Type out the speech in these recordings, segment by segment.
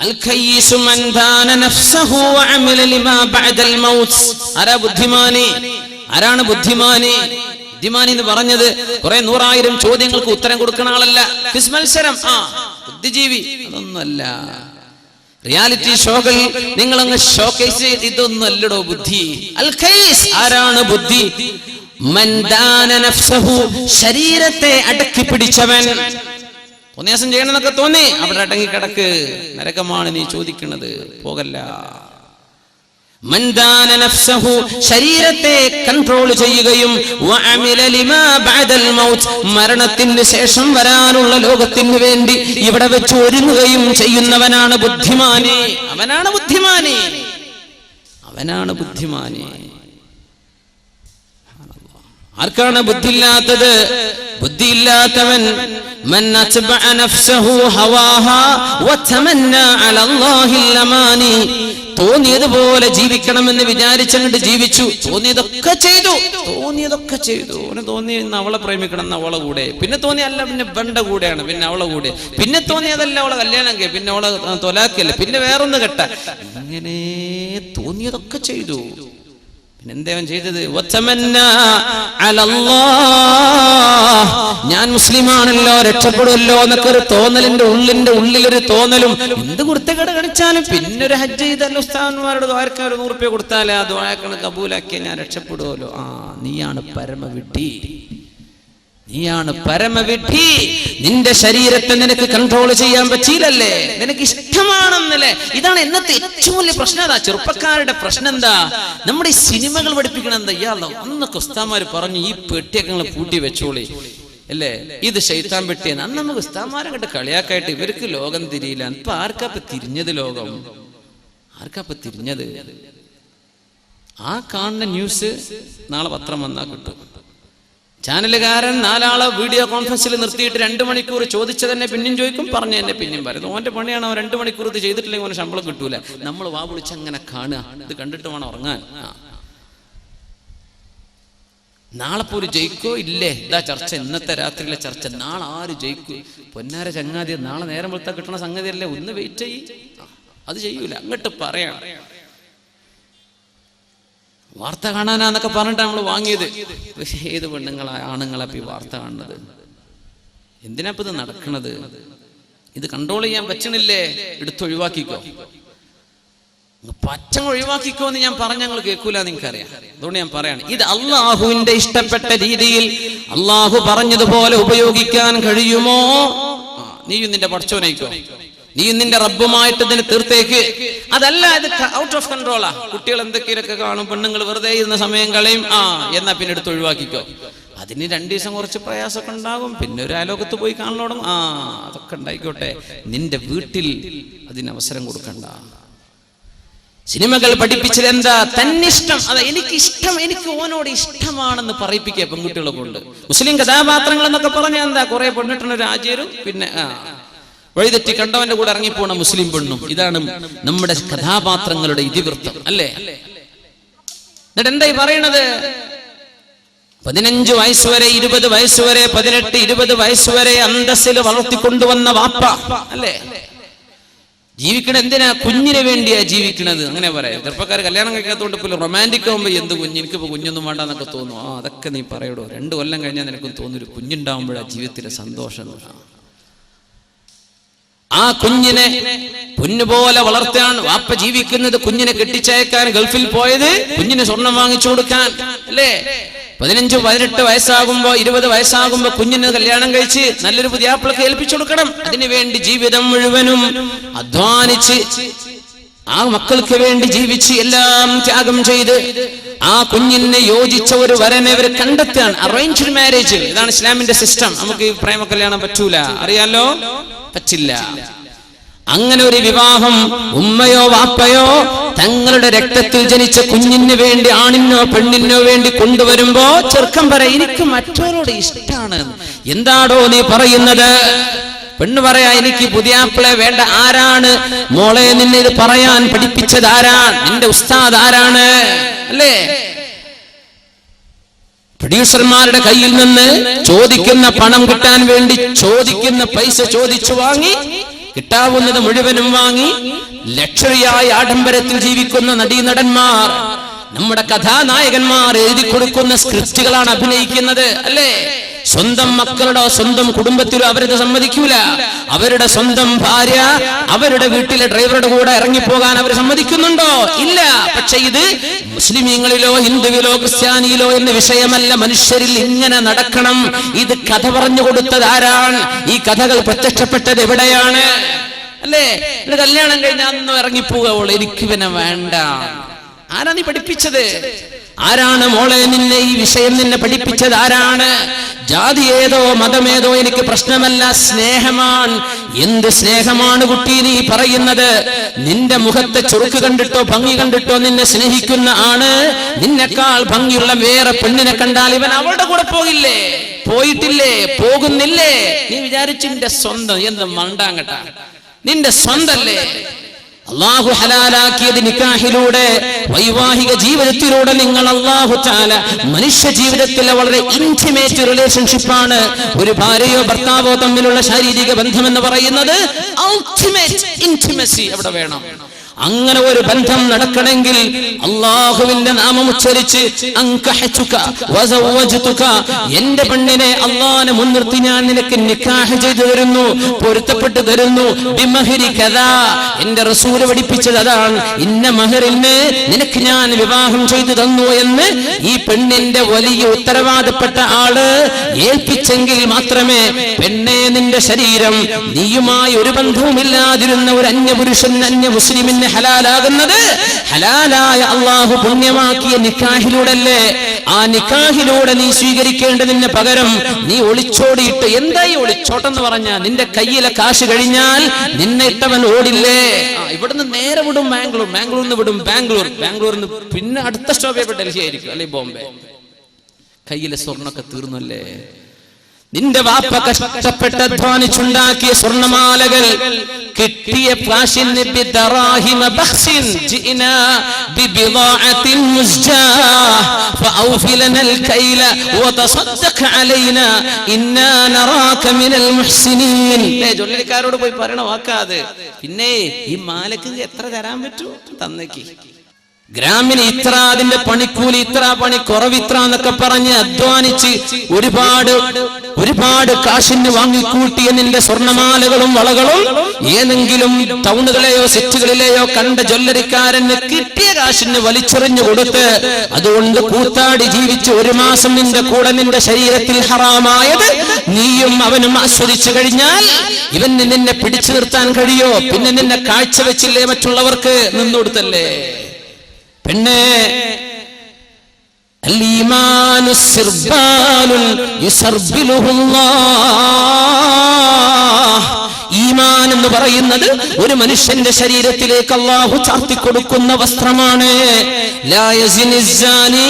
അൽ-ഖയ്യിസു മൻ ദാന നഫ്സഹു വഅമില ലിമാ ബഅദൽ മൗത്ത്. ആരാ ബുദ്ധിമാനി? ആരാണ് ബുദ്ധിമാനി? ബുദ്ധിമാനി എന്ന് പറഞ്ഞത് കുറെ 100,000 ചോദ്യങ്ങൾക്ക് ഉത്തരം കൊടുക്കുന്ന ആളല്ല. ക്വിസ് മത്സരം, ബുദ്ധിജീവി അതൊന്നുമല്ല. റിയാലിറ്റി ഷോകൾ നിങ്ങൾ അങ്ങ് ഷോക്കേസ് ഇതൊന്നും അല്ലടോ ബുദ്ധി. അൽ-ഖയ്യിസ് ആരാണ് ബുദ്ധി? മൻ ദാന നഫ്സഹു ശരീരത്തെ അടക്കി പിടിച്ചവൻ. തോന്നിയാസം ചെയ്യണമെന്നൊക്കെ തോന്നി, അവിടെ അടങ്ങി കിടക്ക്, നരകമാണ് നീ ചോദിക്കുന്നത്, പോകല്ല. മൻ ദാന നഫ്സഹു ശരീരത്തെ കൺട്രോൾ ചെയ്യുകയും വഅമില ലിമാ ബഅദൽ മൗത്ത് മരണത്തിന് ശേഷം വരാനുള്ള ലോകത്തിന് വേണ്ടി ഇവിടെ വെച്ച് ഒരുങ്ങുകയും ചെയ്യുന്നവനാണ് ബുദ്ധിമാനി. അവനാണ് ബുദ്ധിമാനി, അവനാണ് ബുദ്ധിമാനി. ആർക്കാണ് ബുദ്ധിയില്ലാത്തത്? ബുദ്ധിയില്ലാത്തവൻ മൻ അത്ബഅ നഫ്സഹു ഹവാഹാ വതമന്ന അലല്ലാഹിൽ അമാനി. തോന്നിയതുപോലെ ജീവിക്കണമെന്ന് വിചാരിച്ചങ്ങോട്ട് ജീവിച്ചു, തോന്നിയതൊക്കെ ചെയ്തു. അവന് തോന്നി അവളെ പ്രേമിക്കണം എന്ന് അവളെ കൂടെ, പിന്നെ തോന്നി അല്ല പിന്നെ ബണ്ട കൂടെയാണ്, പിന്നെ അവളെ കൂടെ, പിന്നെ തോന്നിയതല്ല അവളെ കല്യാണം കെ, പിന്നെ അവളെ തൊലാക്കല്ല, പിന്നെ വേറൊന്ന് കെട്ട, ഇങ്ങനെ തോന്നിയതൊക്കെ ചെയ്തു. എന്തേവൻ ചെയ്തത്? ഞാൻ മുസ്ലിമാണല്ലോ, രക്ഷപ്പെടുമല്ലോ എന്നൊക്കെ ഒരു തോന്നലിന്റെ ഉള്ളിലൊരു തോന്നലും. എന്ത് കുർത്തക്കേട് കാണിച്ചാലും പിന്നെ ഒരു ഹജ്ജ് ചെയ്തല്ലോ, ഉസ്താദന്മാരോട് ദ്വാരക്കാൻ ഒരു 100 രൂപ കൊടുത്താലേ ആ ദ്വാരക്കണ് കബൂലാക്കിയ ഞാൻ രക്ഷപ്പെടുമല്ലോ. നീയാണ് പരമവിഡ്ഢി, നീയാണ് പരമവിഡ്ഢി. നിന്റെ ശരീരത്തെ നിനക്ക് കൺട്രോൾ ചെയ്യാൻ പറ്റിയില്ലല്ലേ, നിനക്ക് ഇഷ്ടമാണെന്നല്ലേ. ഇതാണ് ഇന്നത്തെ ഏറ്റവും വലിയ പ്രശ്നം. അതാ ചെറുപ്പക്കാരുടെ പ്രശ്നം. എന്താ? നമ്മുടെ ഈ സിനിമകൾ പഠിപ്പിക്കണം. എന്താ ഇയാളോ അന്നൊക്കെ ഉസ്താദ്മാര് പറഞ്ഞു ഈ പെട്ടിയൊക്കെ നിങ്ങൾ പൂട്ടി വെച്ചോളി അല്ലേ, ഇത് ശൈത്താൻ പെട്ടിയെന്ന്. അന്ന് നമുക്ക് ഉസ്താദ്മാരെ കണ്ട് കളിയാക്കായിട്ട് ഇവർക്ക് ലോകം തിരിയില്ല. ഇപ്പൊ ആർക്കാപ്പ തിരിഞ്ഞത്? ലോകം ആർക്കാപ്പ തിരിഞ്ഞത്? ആ കാണുന്ന ന്യൂസ് നാളെ പത്രം വന്നാൽ കിട്ടും. ചാനലുകാരൻ 4 ആളെ വീഡിയോ കോൺഫറൻസിൽ നിർത്തിയിട്ട് 2 മണിക്കൂർ ചോദിച്ചു തന്നെ പിന്നെയും ചോദിക്കും, പറഞ്ഞു തന്നെ പിന്നെയും പറയുന്നു. ഓന്റെ പണിയാണ്. 2 മണിക്കൂർ ഇത് ചെയ്തിട്ടില്ലെങ്കിൽ ഓന് ശമ്പളം കിട്ടൂല. നമ്മൾ വാ വിളിച്ച് അങ്ങനെ കാണുക, ഇത് കണ്ടിട്ട് വേണം ഉറങ്ങാൻ. നാളെ പോലും ജയിക്കോ ഇല്ലേ? ഇതാ ചർച്ച, ഇന്നത്തെ രാത്രിയിലെ ചർച്ച. നാളെ ആര് ജയിക്കും? പൊന്നാര ചങ്ങാതി, നാളെ നേരം വെളുത്താ കിട്ടണ സംഗതി അല്ലേ, ഒന്ന് വെയിറ്റ് ചെയ്യ്. അത് ചെയ്യൂല, അങ്ങോട്ട് പറയാം. വാർത്ത കാണാനാന്നൊക്കെ പറഞ്ഞിട്ട് നമ്മൾ വാങ്ങിയത്. ഏത് പെണ്ണുങ്ങളാ ആണുങ്ങളെ ഈ വാർത്ത കാണുന്നത്? എന്തിനാ ഇത് നടക്കണത്? ഇത് കൺട്രോൾ ചെയ്യാൻ പറ്റണില്ലേ? എടുത്തൊഴിവാക്കിക്കോ, പച്ചങ്ങ് ഒഴിവാക്കിക്കോ എന്ന് ഞാൻ പറഞ്ഞ ഞങ്ങൾ കേൾക്കൂല, നിങ്ങൾക്കറിയാം. അതുകൊണ്ട് ഞാൻ പറയാണ്, ഇത് അള്ളാഹുവിന്റെ ഇഷ്ടപ്പെട്ട രീതിയിൽ അള്ളാഹു പറഞ്ഞതുപോലെ ഉപയോഗിക്കാൻ കഴിയുമോ? നീയും നിന്റെ പഠിച്ചോനയിക്കോ, നീയും നിന്റെ റബ്ബുമായിട്ട് ഇതിന് തീർത്തേക്ക്. അതല്ല, ഇത് ഔട്ട് ഓഫ് കൺട്രോളാ. കുട്ടികൾ എന്തൊക്കെയൊക്കെ കാണും, പെണ്ണുങ്ങൾ വെറുതെ ഇരുന്ന സമയം കളയും. എന്നാ പിന്നെ എടുത്ത് ഒഴിവാക്കിക്കോ. അതിന് 2 ദിവസം കുറച്ച് പ്രയാസമൊക്കെ ഉണ്ടാകും, പിന്നെ ഒരു അയലോകത്ത് പോയി കാണലോടും. അതൊക്കെ ഉണ്ടായിക്കോട്ടെ, നിന്റെ വീട്ടിൽ അതിന് അവസരം കൊടുക്കണ്ട. സിനിമകൾ പഠിപ്പിച്ചത് എന്താ? തന്നിഷ്ടം. അതാ എനിക്കിഷ്ടം, എനിക്ക് ഓനോട് ഇഷ്ടമാണെന്ന് പറയിപ്പിക്കുക പെൺകുട്ടികളെ കൊണ്ട്. മുസ്ലിം കഥാപാത്രങ്ങൾ എന്നൊക്കെ പറഞ്ഞാൽ എന്താ? കുറെ പെണ്ണിട്ടൊരു രാജ്യരും പിന്നെ വഴിതെറ്റി കണ്ടവന്റെ കൂടെ ഇറങ്ങിപ്പോണ മുസ്ലിം പെണ്ണും. ഇതാണ് നമ്മുടെ കഥാപാത്രങ്ങളുടെ ഇതിവൃത്തം അല്ലേ? എന്നിട്ട് എന്തായി പറയണത്? 15 വയസ്സ് വരെ, 20 വയസ്സ് വരെ, 18, 20 വയസ്സ് വരെ അന്തസ്സിൽ വളർത്തിക്കൊണ്ടുവന്ന വാപ്പ അല്ലേ? ജീവിക്കണ എന്തിനാ? കുഞ്ഞിന് വേണ്ടിയാ ജീവിക്കണത്. അങ്ങനെ പറയാം. ചെറുപ്പക്കാർ കല്യാണം കഴിക്കാത്തതുകൊണ്ട് ഇപ്പോൾ റൊമാൻറ്റിക് ആകുമ്പോൾ എന്ത് കുഞ്ഞ്, എനിക്കിപ്പോൾ കുഞ്ഞൊന്നും വേണ്ടെന്നൊക്കെ തോന്നും. അതൊക്കെ നീ പറയടോ. 2 കൊല്ലം കഴിഞ്ഞാൽ നിനക്കും തോന്നൊരു കുഞ്ഞുണ്ടാവുമ്പോഴാണ് ജീവിതത്തിലെ സന്തോഷം. ആ കുഞ്ഞിനെ പൊന്നുപോലെ വളർത്താൻ വാപ്പ ജീവിക്കുന്നത്. കുഞ്ഞിനെ കെട്ടിച്ചയക്കാൻ ഗൾഫിൽ പോയത് കുഞ്ഞിന് സ്വർണം വാങ്ങിച്ചു കൊടുക്കാൻ അല്ലേ? 15, 18 വയസ്സാകുമ്പോ, 20 വയസ്സാകുമ്പോ കുഞ്ഞിന് കല്യാണം കഴിച്ച് നല്ലൊരു പുതിയാപ്പിളക്ക് ഏൽപ്പിച്ചു കൊടുക്കണം. അതിനുവേണ്ടി ജീവിതം മുഴുവനും അധ്വാനിച്ച് ആ മക്കൾക്ക് വേണ്ടി ജീവിച്ച് എല്ലാം ത്യാഗം ചെയ്ത് ആ കുഞ്ഞിനെ യോജിച്ച ഒരു വരനെ അവർ കണ്ടെത്താൻ. അറേഞ്ച്ഡ് മാരേജ്, ഇതാണ് ഇസ്ലാമിന്റെ സിസ്റ്റം. നമുക്ക് പ്രേമ കല്യാണം പറ്റൂല, അറിയാലോ, പറ്റില്ല. അങ്ങനെ ഒരു വിവാഹം ഉമ്മയോ വാപ്പയോ തങ്ങളുടെ രക്തത്തിൽ ജനിച്ച കുഞ്ഞിന് വേണ്ടി, ആണിനോ പെണ്ണിനോ വേണ്ടി കൊണ്ടുവരുമ്പോ ചെറുക്കം പറ, എനിക്ക് മറ്റവരോട് ഇഷ്ടമാണ്. എന്താടോ നീ പറയുന്നത്? പെണ്ണ് പറയാ, എനിക്ക് പുതിയാപ്പിളെ വേണ്ട. ആരാണ് മോളെ നിന്നെ ഇത് പറയാൻ പഠിപ്പിച്ചത്? ആരാണ് നിന്റെ ഉസ്താദ്? ആരാണ് അല്ലേ? പ്രൊഡ്യൂസർമാരുടെ കയ്യിൽ നിന്ന് ചോദിക്കുന്ന പണം കിട്ടാൻ വേണ്ടി ചോദിക്കുന്ന പൈസ ചോദിച്ചു വാങ്ങി കിട്ടാവുന്നത് മുഴുവനും വാങ്ങി ലക്ഷറിയായ ആഡംബരത്തിൽ ജീവിക്കുന്ന നടീനടന്മാർ, നമ്മുടെ കഥാനായകന്മാർ എഴുതി കൊടുക്കുന്ന സ്ക്രിപ്റ്റുകളാണ് അഭിനയിക്കുന്നത്, അല്ലേ? സ്വന്തം മക്കളുടെ സ്വന്തം കുടുംബത്തിലോ അവരത് സമ്മതിക്കൂല. അവരുടെ സ്വന്തം ഭാര്യ അവരുടെ വീട്ടിലെ ഡ്രൈവറുടെ കൂടെ ഇറങ്ങിപ്പോകാൻ അവർ സമ്മതിക്കുന്നുണ്ടോ? ഇല്ല. പക്ഷെ ഇത് മുസ്ലിമീങ്ങളിലോ ഹിന്ദുവിലോ ക്രിസ്ത്യാനിയിലോ എന്ന വിഷയമല്ല. മനുഷ്യരിൽ ഇങ്ങനെ നടക്കണം. ഇത് കഥ പറഞ്ഞു കൊടുത്തത് ആരാണ്? ഈ കഥകൾ പ്രത്യക്ഷപ്പെട്ടത് എവിടെയാണ്? അല്ലേ? കല്യാണം കഴിഞ്ഞാൽ അന്ന് ഇറങ്ങിപ്പോവുക, എനിക്ക് പിന്നെ വേണ്ട. ആരാ നീ പഠിപ്പിച്ചത്? ആരാണ് മോളെ നിന്നെ ഈ വിഷയം നിന്നെ പഠിപ്പിച്ചത്? ആരാണ്? ജാതി ഏതോ മതമേതോ എനിക്ക് പ്രശ്നമല്ല, സ്നേഹമാണ്. എന്ത് സ്നേഹമാണ് കുട്ടി നീ പറയുന്നത്? നിന്റെ മുഖത്തെ ചുറുക്ക് കണ്ടിട്ടോ ഭംഗി കണ്ടിട്ടോ നിന്നെ സ്നേഹിക്കുന്ന ആണ് നിന്നെക്കാൾ ഭംഗിയുള്ള വേറെ പെണ്ണിനെ കണ്ടാൽ ഇവൻ അവളുടെ കൂടെ പോകില്ലേ? പോയിട്ടില്ലേ? പോകുന്നില്ലേ? നീ വിചാരിച്ചു നിന്റെ സ്വന്തം എന്ത് മണ്ടാങ്ങട്ട, നിന്റെ സ്വന്തല്ലേ? അല്ലാഹു ഹലാലാക്കിയത് നിക്കാഹിലൂടെ, വൈവാഹിക ജീവിതത്തിലൂടെ. നിങ്ങൾ അല്ലാഹു തആല മനുഷ്യ ജീവിതത്തിലെ വളരെ ഇന്റിമേറ്റ് റിലേഷൻഷിപ്പാണ് ഒരു ഭാര്യയോ ഭർത്താവോ തമ്മിലുള്ള ശാരീരിക ബന്ധം എന്ന് പറയുന്നത്. അൾട്ടിമേറ്റ് ഇന്റിമസി അവിടെ വേണം. അങ്ങനെ ഒരു ബന്ധം നടക്കണമെങ്കിൽ അല്ലാഹുവിന്റെ നാമം ഉച്ചരിച്ച് അൻകഹതുക വസവ്വജ്തുക, എന്റെ പെണ്ണിനെ അല്ലാഹുവിനെ മുൻനിർത്തി ഞാൻ നിനക്ക് നിക്കാഹ് ചെയ്തു തരുന്നു, പൊരുത്തപ്പെട്ടു തരുന്നു. ബിമഹരി കദാ, എന്റെ റസൂൽ പഠിപ്പിച്ചത് അതാണ്. ഇന്ന മഹറിന് നിനക്ക് ഞാൻ വിവാഹം ചെയ്തു തന്നു എന്ന് ഈ പെണ്ണിന്റെ വലിയ ഉത്തരവാദപ്പെട്ട ആള് ഏൽപ്പിച്ചെങ്കിൽ മാത്രമേ പെണ്ണെ നിന്റെ ശരീരം നീയുമായി ഒരു ബന്ധവുമില്ലാതിരുന്ന ഒരു അന്യപുരുഷൻ അന്യ മുസ്ലിമിന് ഹലാലാകുന്നത്. ഹലാലായ അല്ലാഹു പുണ്യമാക്കിയ നിക്കാഹിലൂടെയല്ലേ? ആ നിക്കാഹിലൂടെ നീ സ്വീകരിക്കേണ്ടതിന് പകരം നീ ഒളിച്ചോടിയിട്ട്, എന്തായി ഒളിച്ചോട്ടെന്ന് പറഞ്ഞ നിന്റെ കയ്യിലെ കാശ് കഴിഞ്ഞാൽ നിന്നെ ഇട്ടവൻ ഓടില്ലേ? ഇവിടുന്ന് നേരെ വിടും ബാംഗ്ലൂർ, ബാംഗ്ലൂരിൽ നിന്ന് വിടും ബാംഗ്ലൂരിൽ നിന്ന് പിന്നെ അടുത്ത സ്റ്റോപ്പ് ഡൽഹി ആയിരിക്കും, അല്ലെ ബോംബെ. കയ്യിലെ സ്വർണ്ണൊക്കെ തീർന്നല്ലേ? നിന്റെ വാപ്പ കഷ്ടപ്പെട്ട് അധ്വാനിച്ചുണ്ടാക്കിയ സ്വർണ്ണമാലകൾ കിട്ടിയ കാശിന് ബിദറാഹിമ ബഖ്സിൻ ജിനാ ബിബിദാഅത്തിൻ മുസ്ജാഹ് ഫഔഫി ലനൽ കൈല വതസദ്ദഖ് അലൈനാ ഇന്നാ നറാക മിനൽ മുഹ്സിനീൻ. ജോലിക്കാരോട് പോയി പറയണ വാക്കാത്. പിന്നെ ഈ മാലക്ക് എത്ര തരാൻ പറ്റൂ? തന്നേക്ക്. ഗ്രാമിന് ഇത്ര, അതിന്റെ പണിക്കൂലി ഇത്ര, പണി കുറവിത്ര എന്നൊക്കെ പറഞ്ഞ് അധ്വാനിച്ച് ഒരുപാട് കാശിന് വാങ്ങിക്കൂട്ടിയ നിന്റെ സ്വർണ്ണമാലകളും വളകളും ഏതെങ്കിലും ടൗണുകളെയോ സിറ്റികളിലെയോ കണ്ട ജ്വല്ലറിക്കാരന് കിട്ടിയ കാശിന് വലിച്ചെറിഞ്ഞു കൊടുത്ത് അതുകൊണ്ട് കൂത്താടി ജീവിച്ച് ഒരു മാസം നിന്റെ കൂടെ നിന്റെ ശരീരത്തിൽ ഹറാമായത് നീയും അവനും ആസ്വദിച്ചു കഴിഞ്ഞാൽ ഇവന് നിന്നെ പിടിച്ചു നിർത്താൻ കഴിയോ? പിന്നെ നിന്നെ കാഴ്ചവെച്ചില്ലേ മറ്റുള്ളവർക്ക്? നിന്നുകൊടുത്തല്ലേ? പെണ്ണേ, അൽ-ഈമാനു സിർബാലുൻ യുസർബിലുഹുല്ലാഹ്. ഈമാൻ എന്ന് പറയുന്നത് ഒരു മനുഷ്യന്റെ ശരീരത്തിലേക്ക് അല്ലാഹു ചാർത്തി കൊടുക്കുന്ന വസ്ത്രമാണ്. ലാ യസ്നി الزാനി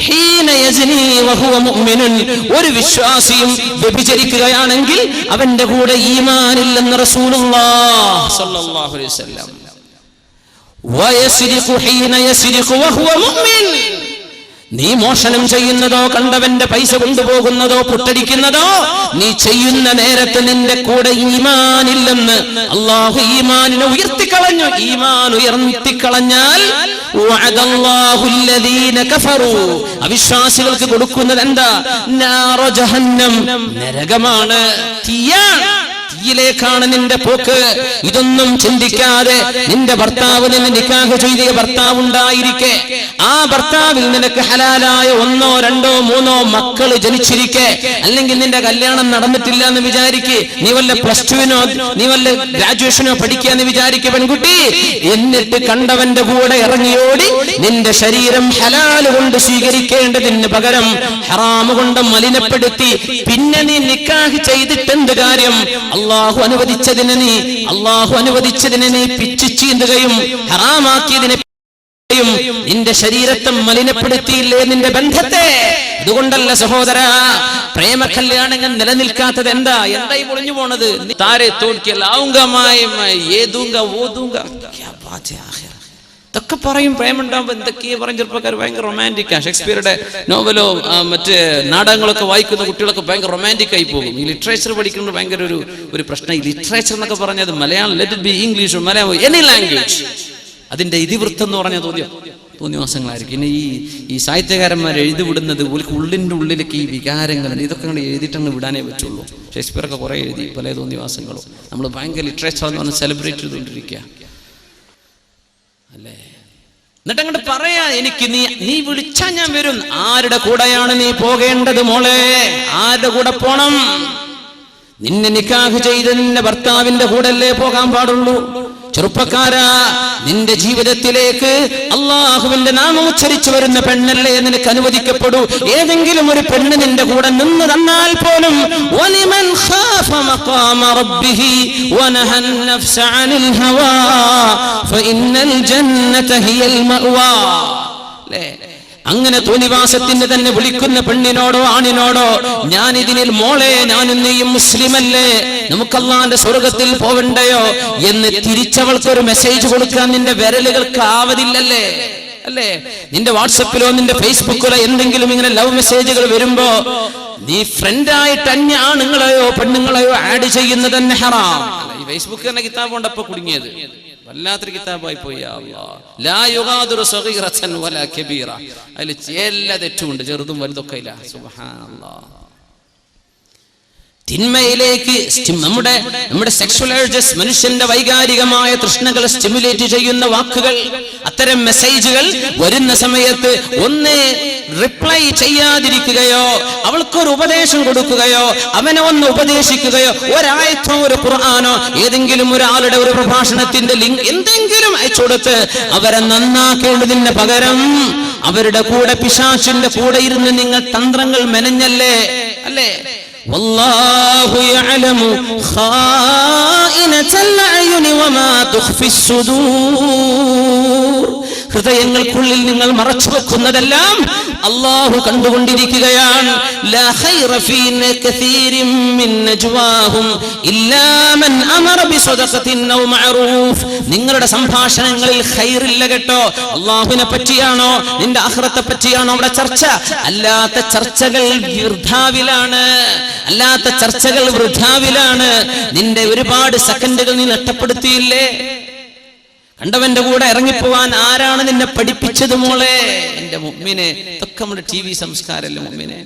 ഹീന യസ്നി വഹുവ മുഅ്മിനുൻ. ഒരു വിശ്വാസിയും വ്യഭിചരിക്കുകയാണെങ്കിൽ അവന്റെ കൂടെ ഈമാൻ ഇല്ലെന്ന് റസൂലുള്ളാഹി സ്വല്ലല്ലാഹു അലൈഹി വസല്ലം. വയസ്രിഖു ഹീന യസ്രിഖു വഹുവ മുഅ്മിൻ. നീ മോഷണം ചെയ്യുന്നതോ കണ്ടവന്റെ പൈസ കൊണ്ടുപോകുന്നതോ പുട്ടടിക്കുന്നതോ നീ ചെയ്യുന്ന നേരത്ത് നിന്റെ കൂടെ ഈമാനില്ലെന്ന് അല്ലാഹു ഈമാനിനെ ഉയർത്തിക്കളഞ്ഞു. ഈമാൻ ഉയർത്തിക്കളഞ്ഞാൽ വഅദല്ലാഹു അല്ലദീന കഫറൂ, അവിശ്വാസികൾക്ക് കൊടുക്കുന്നത് എന്താ? നാറ ജഹന്നം, നരകമാണ്, തീയാണ്. യിലേക്കാണ് നിന്റെ പോക്ക്. ഇതൊന്നും ചിന്തിക്കാതെ നിന്റെ ഭർത്താവ് നിന്നെ നിക്കാഹ് ചെയ്ത ഭർത്താവ് ഉണ്ടായിരിക്കെ ആ ഭർത്താവിൽ നിനക്ക് ഹലാലായ 1, 2, 3 മക്കൾ ജനിച്ചിരിക്കെ, അല്ലെങ്കിൽ നിന്റെ കല്യാണം നടന്നിട്ടില്ല എന്ന് വിചാരിക്കെ, നീ വല്ല +2നോ നീ വല്ല ഗ്രാജുവേഷനോ പഠിക്കാന്ന് വിചാരിക്കെ പെൺകുട്ടി, എന്നിട്ട് കണ്ടവന്റെ കൂടെ ഇറങ്ങിയോടി നിന്റെ ശരീരം ഹലാല് കൊണ്ട് സ്വീകരിക്കേണ്ടതിന് പകരം ഹറാമ് കൊണ്ട് മലിനപ്പെടുത്തി പിന്നെ നീ നിക്കാഹ് ചെയ്തിട്ടെന്ത് കാര്യം? അല്ലാഹു അനുവദിച്ചതിനെ നീ പിച്ചു ചീന്തുകയും ഹറാമാക്കിയതിനെ നിന്റെ ശരീരത്തെ മലിനപ്പെടുത്തിയില്ലേ നിന്റെ ബന്ധത്തെ? അതുകൊണ്ടല്ല സഹോദര, പ്രേമ കല്യാണങ്ങൾ നിലനിൽക്കാത്തത് എന്തായി പൊളിഞ്ഞു പോണത്? താരെ തോൽക്കിയ ലാവുങ്ക മായ ഏതൂങ്ക ഓതൂങ്ക. ഇതൊക്കെ പറയും. പ്രേമുണ്ടാകുമ്പോൾ എന്തൊക്കെയാ പറയും ചെറുപ്പക്കാർ. ഭയങ്കര റൊമാൻറ്റിക്കാണ്. ഷേക്സ്പിയറുടെ നോവലോ മറ്റ് നാടകങ്ങളൊക്കെ വായിക്കുന്ന കുട്ടികളൊക്കെ ഭയങ്കര റൊമാൻറ്റിക്കായി പോകും. ഈ ലിറ്ററേച്ചർ പഠിക്കുന്നത് ഭയങ്കര ഒരു പ്രശ്നം. ഈ ലിറ്ററേച്ചർ എന്നൊക്കെ പറഞ്ഞത് Malayalam, let it be English, Malayalam, any language, അതിന്റെ ഇതിവൃത്തം എന്ന് പറഞ്ഞാൽ തോന്നിവാസങ്ങളായിരിക്കും. പിന്നെ ഈ സാഹിത്യകാരന്മാർ എഴുതിവിടുന്നത് ഉള്ളിൻ്റെ ഉള്ളിലേക്ക് ഈ വികാരങ്ങൾ ഇതൊക്കെ അങ്ങോട്ട് എഴുതിയിട്ടങ്ങ് വിടാനേ പറ്റുള്ളൂ. ഷേക്സ്പിയറൊക്കെ കുറേ എഴുതി പല തോന്നിവാസങ്ങളും. നമ്മൾ ഭയങ്കര ലിറ്ററേച്ചർ എന്ന് പറഞ്ഞ് സെലിബ്രേറ്റ് ചെയ്തുകൊണ്ടിരിക്കുക അല്ലേ? എന്നിട്ട് അങ്ങോട്ട് പറയാ, എനിക്ക് നീ വിളിച്ചാ ഞാൻ വരും. ആരുടെ കൂടെയാണ് നീ പോകേണ്ടത് മോളെ? ആരുടെ കൂടെ പോണം? നിന്നെ നിക്കാഹ് ചെയ്ത നിന്റെ ഭർത്താവിന്റെ കൂടല്ലേ പോകാൻ പാടുള്ളൂ. ചെറുപ്പക്കാരാ, നിന്റെ ജീവിതത്തിലേക്ക് അള്ളാഹുവിന്റെ നാമം ഉച്ചരിച്ചു വരുന്ന പെണ്ണല്ലേ നിനക്ക് അനുവദിക്കപ്പെടൂ. ഏതെങ്കിലും ഒരു പെണ്ണ് നിന്റെ കൂടെ നിന്ന് തന്നാൽ പോലും വലിമൻ ഖാഫ മഖാമ റബ്ബിഹി വനഹൻ നഫ്സ അനിൽ ഹവാ ഫഇന്നൽ ജന്നത ഹിയൽ മഅവാ. അങ്ങനെ തോന്നിവാസത്തിന് തന്നെ വിളിക്കുന്ന പെണ്ണിനോടോ ആണിനോടോ ഞാൻ ഇതിനിൽ മോളെ ഞാനും നീയും മുസ്ലിമല്ലേ, നമുക്ക് അല്ലാഹുവിന്റെ സ്വർഗത്തിൽ പോവണ്ടയോ എന്ന് തിരിച്ചവൾക്കൊരു മെസ്സേജ് കൊടുക്കാൻ നിന്റെ വിരലുകൾക്ക് ആവതില്ലല്ലേ? അല്ലേ? നിന്റെ വാട്സപ്പിലോ നിന്റെ ഫേസ്ബുക്കിലോ എന്തെങ്കിലും ഇങ്ങനെ ലവ് മെസ്സേജുകൾ വരുമ്പോ നീ ഫ്രണ്ടായിട്ട് അന്യ ആണുങ്ങളെയോ പെണ്ണുങ്ങളെയോ ആഡ് ചെയ്യുന്നത് തന്നെ ഹറാം. ഈ ഫേസ്ബുക്ക് തന്നെ കിതാബ് കൊണ്ടപ്പോ കുടുങ്ങിയത് വല്ലാത്തൊരു കിതാബായി പോയി. അതിൽ എല്ലാ തെറ്റുമുണ്ട്, ചെറുതും വലുതൊക്കെ ഇല്ല. സുബ്ഹാനല്ലാഹ്. തിന്മയിലേക്ക് നമ്മുടെ സെക്ഷൽ ഏർജസ്, മനുഷ്യന്റെ വൈകാരികമായ തൃഷ്ണകൾ സ്റ്റിമുലേറ്റ് ചെയ്യുന്ന വാക്കുകൾ, അത്തരം മെസ്സേജുകൾ വരുന്ന സമയത്ത് ഒന്ന് റിപ്ലൈ ചെയ്യാതിരിക്കുകയോ അവൾക്കൊരു ഉപദേശം കൊടുക്കുകയോ അവനെ ഒന്ന് ഉപദേശിക്കുകയോ ഒരായത്തോ ഒരു ഖുർആനോ ഏതെങ്കിലും ഒരാളുടെ ഒരു പ്രഭാഷണത്തിന്റെ ലിങ്ക് എന്തെങ്കിലും അയച്ചു കൊടുത്ത് അവരെ നന്നാക്കേണ്ടതിന് പകരം അവരുടെ കൂടെ പിശാചിന്റെ കൂടെ ഇരുന്ന് നിങ്ങൾ തന്ത്രങ്ങൾ മെനഞ്ഞല്ലേ? അല്ലേ? വല്ലാഹു യഅലമു ഖായിനതൽ അയുനി വമാ തുഖ്ഫിസ് സുദൂർ. ഹൃദയങ്ങൾക്കുള്ളിൽ നിങ്ങൾ മറച്ചു വെക്കുന്നതെല്ലാം അല്ലാഹു കണ്ടുകൊണ്ടിരിക്കുകയാണ്. ലാ ഖൈറ ഫീ കസീരിൻ മിൻ നജ്വാഹും ഇല്ലാ മൻ അമറ ബിസദഖത്തിൻ ഔ മഅറൂഫ്. നിങ്ങളുടെ സംഭാഷണങ്ങളിൽ ഖൈറില്ല കേട്ടോ. അല്ലാഹുവിനെ പറ്റിയാണോ നിന്റെ ആഖിറത്തെ പറ്റിയാണോ അവിടെ ചർച്ച? അല്ലാത്ത ചർച്ചകൾ വൃഥാവിലാണ്. നിന്റെ ഒരുപാട് സെക്കൻഡുകൾ നീ നഷ്ടപ്പെടുത്തിയില്ലേ? കണ്ടവന്റെ കൂടെ ഇറങ്ങിപ്പോവാൻ ആരാണ് നിന്നെ പഠിപ്പിച്ചത് മോളെ? എന്റെ മുഅ്മിനെ, ഇതൊക്കെ നമ്മുടെ TV സംസ്കാരമല്ലേ മുഅ്മിനെ?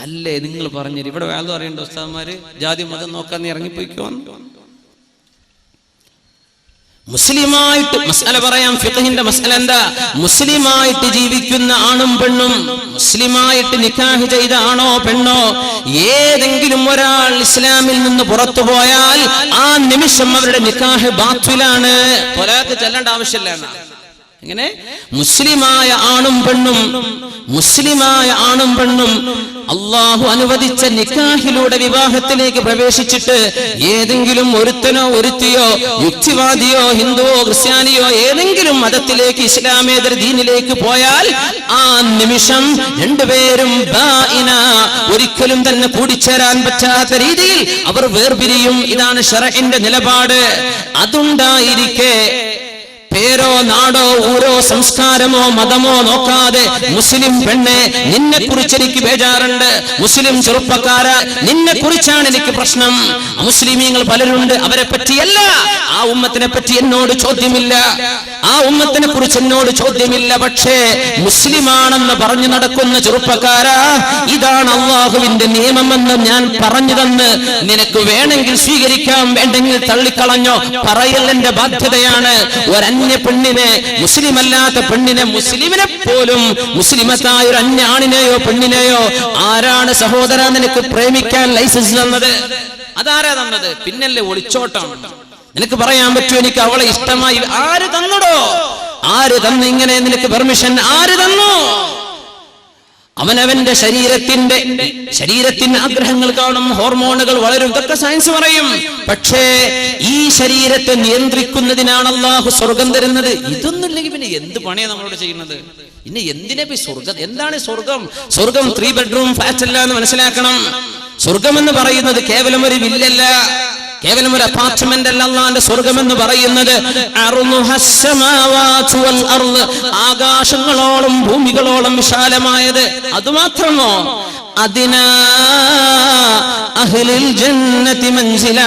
അല്ലേ? നിങ്ങൾ പറഞ്ഞു ഇവിടെ വേദം അറിയേണ്ട ഉസ്താദന്മാര് ജാതി മതം നോക്കാൻ നീ ഇറങ്ങിപ്പോയിക്കോ. മുസ്ലിമായിട്ട് മസ്അല പറയാം. ഫിഖഹിന്റെ മസ്അല എന്താ? മുസ്ലിമായിട്ട് ജീവിക്കുന്ന ആണും പെണ്ണും, മുസ്ലിമായിട്ട് നിക്കാഹ് ചെയ്ത ആണോ പെണ്ണോ, ഏതെങ്കിലും ഒരാൾ ഇസ്ലാമിൽ നിന്ന് പുറത്തു പോയാൽ ആ നിമിഷം അവരുടെ നിക്കാഹ് ബാത്തിലാണ്. ത്വലാഖ് ചൊല്ലേണ്ട ആവശ്യമില്ല. എങ്ങനെ? മുസ്ലിമായ ആണും പെണ്ണും അള്ളാഹു അനുവദിച്ച നിക്കാഹിലൂടെ വിവാഹത്തിലേക്ക് പ്രവേശിച്ചിട്ട് ഏതെങ്കിലും ഒരുത്തനോ ഒരുത്തിയോ യുക്തിവാദിയോ ഹിന്ദുവോ ക്രിസ്ത്യാനിയോ ഏതെങ്കിലും മതത്തിലേക്ക് ഇസ്ലാമേതര ദീനിലേക്ക് പോയാൽ ആ നിമിഷം രണ്ടുപേരും ബാഇന, ഒരിക്കലും തന്നെ കൂടിച്ചേരാൻ പറ്റാത്ത രീതിയിൽ അവർ വേർപിരിയും. ഇതാണ് ശറഇന്റെ നിലപാട്. അതുണ്ടായിരിക്കെ പേരോ നാടോ ഊരോ സംസ്കാരമോ മതമോ നോക്കാതെ മുസ്ലിം പെണ്ണെ, നിന്നെ കുറിച്ച് എനിക്ക് ബേജാറുണ്ട്. മുസ്ലിം ചെറുപ്പക്കാര, നിന്നെ കുറിച്ചാണ് എനിക്ക് പ്രശ്നം. മുസ്ലിമീങ്ങൾ പലരുണ്ട്, അവരെ പറ്റിയല്ല, ആ ഉമ്മത്തിനെ പറ്റി എന്നോട് ചോദ്യമില്ല, ആ ഉമ്മത്തിനെ കുറിച്ച് എന്നോട് ചോദ്യമില്ല. പക്ഷേ മുസ്ലിമാണെന്ന് പറഞ്ഞു നടക്കുന്ന ചെറുപ്പക്കാര, ഇതാണ് അള്ളാഹുവിന്റെ നിയമമെന്ന് ഞാൻ പറഞ്ഞു തന്ന് നിനക്ക് വേണമെങ്കിൽ സ്വീകരിക്കാം, വേണ്ടെങ്കിൽ തള്ളിക്കളഞ്ഞോ, പറയൽ എന്റെ ബാധ്യതയാണ്. ഒരന്യ പെണ്ണിനെ, മുസ്ലിം അല്ലാത്ത പെണ്ണിനെ, മുസ്ലിമിനെ പോലും മുസ്ലിമത്തായ ഒരു അന്യ ആണിനെയോ പെണ്ണിനെയോ ആരാണ് സഹോദര നിനക്ക് പ്രേമിക്കാൻ ലൈസൻസ് തന്നത്? അതാരാ തന്നത്? പിന്നല്ലേ ഒളിച്ചോട്ടം. നിനക്ക് പറയാൻ പറ്റുമോ എനിക്ക് അവളെ ഇഷ്ടമായി? ആര് തന്നടോ? ആര് തന്നു ഇങ്ങനെ നിനക്ക് പെർമിഷൻ? ആര് തന്നു? അവനവന്റെ ശരീരത്തിന് ആഗ്രഹങ്ങൾ കാണും, ഹോർമോണുകൾ വളരും, ഇതൊക്കെ സയൻസ് പറയും. പക്ഷേ ഈ ശരീരത്തെ നിയന്ത്രിക്കുന്നതിനാണ് അല്ലാഹു സ്വർഗം തരുന്നത്. ഇതൊന്നുമില്ലെങ്കിൽ പിന്നെ എന്ത് പണിയാണ് നമ്മളോട് ചെയ്യുന്നത്? ഇനി എന്തിനാ സ്വർഗം? എന്താണ് സ്വർഗം? സ്വർഗം 3 ബെഡ്റൂം ഫ്ലാറ്റ് അല്ല എന്ന് മനസ്സിലാക്കണം. സ്വർഗം എന്ന് പറയുന്നത് കേവലം ഒരു വില്ലല്ല. കേവലം ഒരു അപ്പാർട്ട്മെന്റ് അല്ല അല്ലാഹുവിന്റെ സ്വർഗ്ഗം എന്ന് പറയുന്നത്. ആകാശങ്ങളോളം ഭൂമികളോളം വിശാലമായത്. അതുമാത്രമോ അതിനാ അഹ്ലിൽ ജന്നതി മൻസില,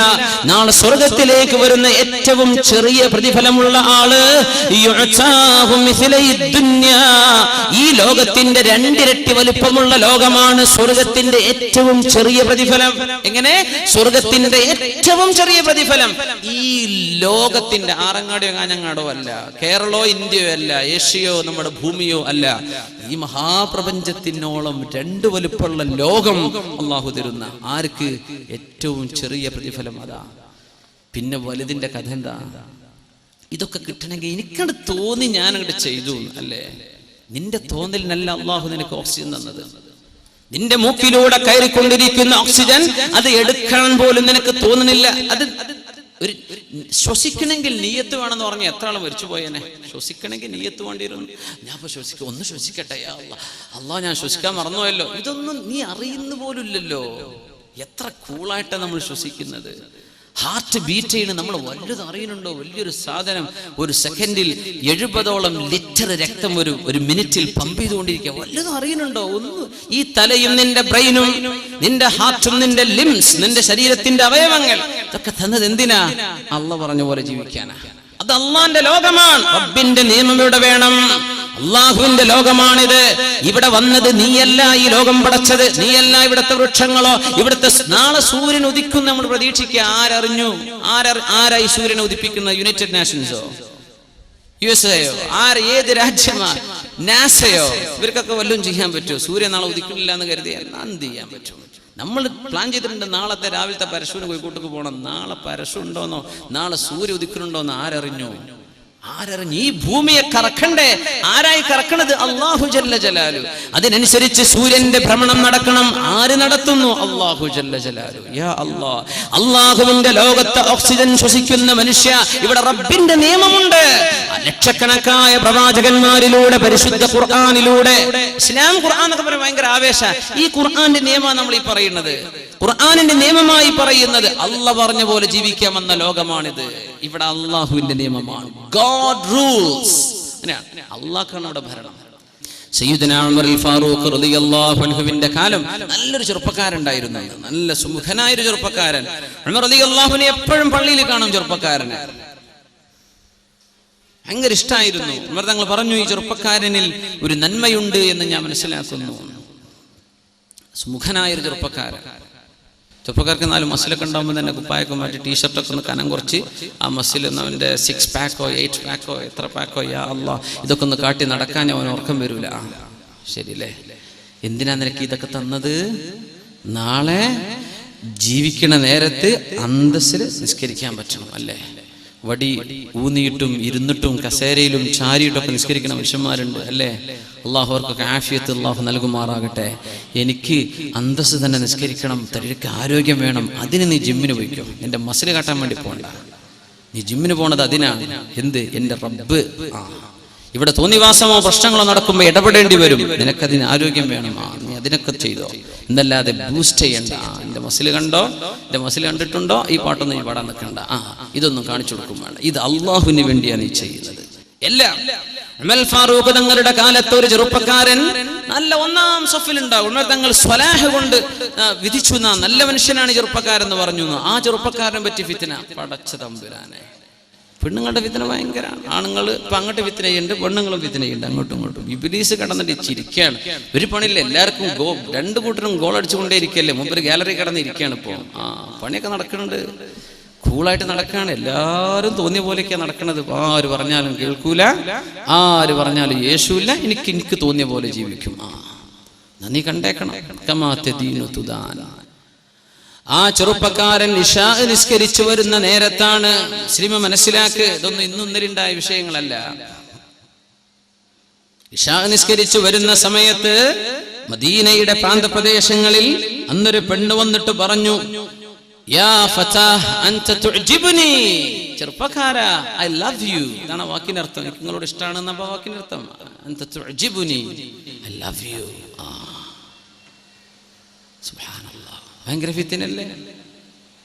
നാളെ സ്വർഗ്ഗത്തിലേക്ക് വരുന്ന ഏറ്റവും ചെറിയ പ്രതിഫലമുള്ള ആള് യുഅതാഹു മിസ്ലൈ ദുനിയ, ഈ ലോകത്തിന്റെ രണ്ടിരട്ടി വലിപ്പമുള്ള ലോകമാണ് സ്വർഗ്ഗത്തിന്റെ ഏറ്റവും ചെറിയ പ്രതിഫലം. എങ്ങനെ? സ്വർഗ്ഗത്തിന്റെ ഏറ്റവും ചെറിയ പ്രതിഫലം ഈ ലോകത്തിന്റെ ആറങ്ങാടിയോ കാഞ്ഞങ്ങാടോ അല്ല, കേരളോ ഇന്ത്യയോ അല്ല, ഏഷ്യയോ നമ്മുടെ ഭൂമിയോ അല്ല, ഈ മഹാപ്രപഞ്ചത്തിനോളം രണ്ട് വലുപ്പമുള്ള ലോകം അള്ളാഹു തരുന്ന ആർക്ക് ഏറ്റവും ചെറിയ പ്രതിഫലം അതാ. പിന്നെ വലുതിന്റെ കഥ എന്താ? ഇതൊക്കെ കിട്ടണമെങ്കിൽ എനിക്കത് തോന്നി ഞാൻ അങ്ങോട്ട് ചെയ്തു അല്ലേ? നിന്റെ തോന്നലിനല്ല അള്ളാഹു നിനക്ക് ഓക്സിജൻ തന്നത്. നിന്റെ മൂക്കിലൂടെ കയറിക്കൊണ്ടിരിക്കുന്ന ഓക്സിജൻ അത് എടുക്കാൻ പോലും നിനക്ക് തോന്നുന്നില്ല. അത് ഒരു ശ്വസിക്കണമെങ്കിൽ നീയത്ത് വേണമെന്ന് പറഞ്ഞാൽ എത്ര ആൾ മരിച്ചു പോയേനെ. ശ്വസിക്കണമെങ്കിൽ നീയത്ത് വേണ്ടിയിരുന്നു. ഞാൻ ഇപ്പൊ ശ്വസിക്കും, ഒന്ന് ശ്വസിക്കട്ടെ അല്ലാ, ഞാൻ ശ്വസിക്കാൻ മറന്നുപോയല്ലോ. ഇതൊന്നും നീ അറിയുന്ന പോലും ഇല്ലല്ലോ. എത്ര കൂളായിട്ടാണ് നമ്മൾ ശ്വസിക്കുന്നത്. ഹാർട്ട് ബീറ്റ് ചെയ്യുന്നത് നമ്മൾ വലുത് അറിയുന്നുണ്ടോ? വലിയൊരു സാധനം ഒരു സെക്കൻഡിൽ 70ഓളം ലിറ്റർ രക്തം ഒരു മിനിറ്റിൽ പമ്പ് ചെയ്തുകൊണ്ടിരിക്കുക. വലുതും അറിയുന്നുണ്ടോ? ഒന്ന് ഈ തലയും നിന്റെ ബ്രെയിനും നിന്റെ ഹാർട്ടും നിന്റെ ലിംസ് നിന്റെ ശരീരത്തിന്റെ അവയവങ്ങൾ ഇതൊക്കെ തന്നത് എന്തിനാ? അള്ളാഹ് പറഞ്ഞ പോലെ ജീവിക്കാനാ. അത് അള്ളാന്റെ ലോകമാണ്. റബ്ബിന്റെ നിയമം ഇവിടെ വേണം. അള്ളാഹുവിന്റെ ലോകമാണിത്. ഇവിടെ വന്നത് നീയല്ല, ഈ ലോകം പടച്ചത് നീയല്ല. ഇവിടുത്തെ വൃക്ഷങ്ങളോ ഇവിടുത്തെ നാളെ സൂര്യൻ ഉദിക്കും നമ്മൾ പ്രതീക്ഷിക്കുക. ആരറിഞ്ഞു? ആരായി സൂര്യനെ ഉദിപ്പിക്കുന്ന? യുണൈറ്റഡ് നേഷൻസോ USA-യോ? ഏത് രാജ്യമാ? നാസയോ? ഇവർക്കൊക്കെ വല്ലതും ചെയ്യാൻ പറ്റുമോ? സൂര്യൻ നാളെ ഉദിക്കുന്നില്ല എന്ന് കരുതിയാൽ എന്ത് ചെയ്യാൻ പറ്റും? നമ്മൾ പ്ലാൻ ചെയ്തിട്ടുണ്ട് നാളത്തെ രാവിലത്തെ പരശുവിന് കോഴിക്കോട്ടേക്ക് പോകണം. നാളെ പരശു ഉണ്ടോന്നോ നാളെ സൂര്യ ഉദിക്കുന്നുണ്ടോന്നോ ആരറിഞ്ഞു? ഈ ഭൂമിയെ കറക്കണ്ടേ? ആരായി കറക്കണത്? അല്ലാഹു ജല്ല ജലാലു. അതിനനുസരിച്ച് സൂര്യന്റെ ഭ്രമണം നടക്കണം. ആര് നടത്തുന്നു? അല്ലാഹു ജല്ല ജലാലു. യാ അല്ലാഹ്, അല്ലാഹുവിന്റെ ലോകത്ത് ഓക്സിജൻ ശ്വസിക്കുന്ന മനുഷ്യ, ഇവിടെ റബ്ബിന്റെ നിയമമുണ്ട്. ലക്ഷക്കണക്കായ പ്രവാചകന്മാരിലൂടെ പരിശുദ്ധ ഖുർആനിലൂടെ, ഇസ്ലാം ഖുർആൻ എന്നൊക്കെ പറയുമ്പോൾ ഭയങ്കര ആവേശ. ഈ ഖുർആന്റെ നിയമമാണ് നമ്മൾ ഈ പറയുന്നത്. ഖുർആനിന്റെ നിയമമായി പറയുന്നത് അള്ളാഹ് പറഞ്ഞ പോലെ ജീവിക്കാമെന്ന ലോകമാണിത്. ഇവിടെ അള്ളാഹുവിന്റെ നിയമമാണ്. God rules. അള്ളാഹ്ക്കാണ് അവിടെ ഭരണം. സയ്യിദുനാ ഉമർ ഫാറൂഖ് റളിയല്ലാഹു അൻഹുവിന്റെ കാലം നല്ലൊരു ചെറുപ്പക്കാരുണ്ടായിരുന്നു. നല്ല സുമുഖനായൊരു ചെറുപ്പക്കാരൻ. ഉമർ റളിയല്ലാഹുവിനെ എപ്പോഴും പള്ളിയിൽ കാണും. ചെറുപ്പക്കാരനെ ഭയങ്കര ഇഷ്ടമായിരുന്നു. ഉമർ തങ്ങൾ പറഞ്ഞു, ഈ ചെറുപ്പക്കാരനിൽ ഒരു നന്മയുണ്ട് എന്ന് ഞാൻ മനസ്സിലാക്കുന്നു. സുമുഖനായൊരു ചെറുപ്പക്കാരൻ. ചെറുപ്പക്കാർക്ക് 4 മസിലൊക്കെ ഉണ്ടാകുമ്പോൾ തന്നെ കുപ്പായൊക്കെ മാറ്റി ടീഷർട്ടൊക്കെ ഒന്ന് കനം കുറച്ച് ആ മസിൽ അവൻ്റെ 6 പാക്കോ 8 പാക്കോ എത്ര പാക്കോ യാ അല്ലാ ഇതൊക്കെ ഒന്ന് കാട്ടി നടക്കാൻ അവൻ ഉറക്കം വരൂല. ശരിയല്ലേ? എന്തിനാ നിനക്ക് ഇതൊക്കെ തന്നത്? നാളെ ജീവിക്കണ നേരത്ത് അന്തസ്സിൽ നിസ്കരിക്കാൻ പറ്റണം അല്ലേ? വടി ഊന്നിയിട്ടും ഇരുന്നിട്ടും കസേരയിലും ചാരിയിട്ടൊക്കെ നിസ്കരിക്കുന്ന മനുഷ്യന്മാരുണ്ട് അല്ലേ? അള്ളാഹു അവർക്കൊക്കെ ആഫിയത്ത് അള്ളാഹു നൽകുമാറാകട്ടെ. എനിക്ക് അന്തസ്സ് തന്നെ നിസ്കരിക്കണം, തനിക്ക് ആരോഗ്യം വേണം. അതിന് നീ ജിമ്മിന് പോയിക്കോ. എൻ്റെ മസിൽ കാട്ടാൻ വേണ്ടി പോകണ്ട. നീ ജിമ്മിന് പോണത് അതിനാണ്. എന്ത്? എൻ്റെ റബ്ബ്. ഇവിടെ തോന്നിവാസമോ പ്രശ്നങ്ങളോ നടക്കുമ്പോൾ ഇടപെടേണ്ടി വരും. നിനക്കതിന് ആരോഗ്യം വേണം. നീ അതിനൊക്കെ ചെയ്തോ, എന്നല്ലാതെ ബൂസ്റ്റ് ചെയ്യണ്ട. എൻ്റെ മസിൽ കണ്ടോ, എൻ്റെ മസിൽ കണ്ടിട്ടുണ്ടോ, ഈ പാട്ടൊന്നും നീ പാടാൻ നിൽക്കണ്ട. ഇതൊന്നും കാണിച്ചു കൊടുക്കും വേണ്ട. ഇത് അള്ളാഹുവിന് വേണ്ടിയാണ് നീ ചെയ്യുന്നത്. എല്ലാം ഉമർ ഫാറൂഖ് തങ്ങളുടെ കാലത്ത് ഒരു ചെറുപ്പക്കാരൻ നല്ല 1-ാം സഫിൽ ഉണ്ടാവും. ഉമർ തങ്ങൾ സ്വലാഹ് കൊണ്ട് വിധിച്ചു, നല്ല മനുഷ്യനാണ് ചെറുപ്പക്കാരെന്ന് പറഞ്ഞു. ആ ചെറുപ്പക്കാരനെ പറ്റി ഫിത്ന. പടച്ച തമ്പുരാനെ, പെണ്ണുങ്ങളുടെ ഫിത്ന ഭയങ്കരമാണ്. ആണുങ്ങൾ ഇപ്പം അങ്ങോട്ട് ഫിത്ന ചെയ്യുന്നുണ്ട്, പെണ്ണുങ്ങളും ഫിത്ന ചെയ്യുന്നുണ്ട് അങ്ങോട്ടും ഇങ്ങോട്ടും. ഇബ്ലീസ് കടന്നിട്ട് ചിരിക്കുകയാണ്. ഒരു പണിയില്ല, എല്ലാവർക്കും രണ്ടു കൂട്ടരും ഗോൾ അടിച്ചുകൊണ്ടേ ഇരിക്കല്ലേ. മുമ്പ് ഒരു ഗാലറി കടന്നിരിക്കുകയാണ്. ഇപ്പോൾ പണിയൊക്കെ നടക്കുന്നുണ്ട്, കൂളായിട്ട് നടക്കുകയാണ്. എല്ലാവരും തോന്നിയ പോലെയൊക്കെയാണ് നടക്കുന്നത്. ആര് പറഞ്ഞാലും കേൾക്കൂല, ആര് പറഞ്ഞാലും യേശുവില്ല. എനിക്ക് തോന്നിയ പോലെ ജീവിക്കും. നീ കണ്ടേക്കണം. ആ ചെറുപ്പക്കാരൻ ഇശാ നിസ്കരിച്ചു വരുന്ന നേരത്താണ്. മുസ്ലിം മനസ്സിലാക്ക്, ഇതൊന്നും ഇന്നൊന്നിലുണ്ടായ വിഷയങ്ങളല്ല. ഇശാ നിസ്കരിച്ചു വരുന്ന സമയത്ത് മദീനയുടെ പ്രാന്തപ്രദേശങ്ങളിൽ അന്നൊരു പെണ്ണ് വന്നിട്ട് പറഞ്ഞു, യാ ഫതാഹ് അൻത തുഅ്ജിബ്നി, ചെറുപ്പക്കാരാ ഐ ലവ് യു. ഇതാണ് വാക്കിനർത്ഥം. എനിക്ക് നിങ്ങളോട് ഇഷ്ടമാണെന്ന വാക്കിനർത്ഥം. അൻത തുഅ്ജിബ്നി, ഐ ലവ് യു. സുബ്ഹാനല്ലാഹ്, ഭയങ്കര ഫിത്നയല്ലേ?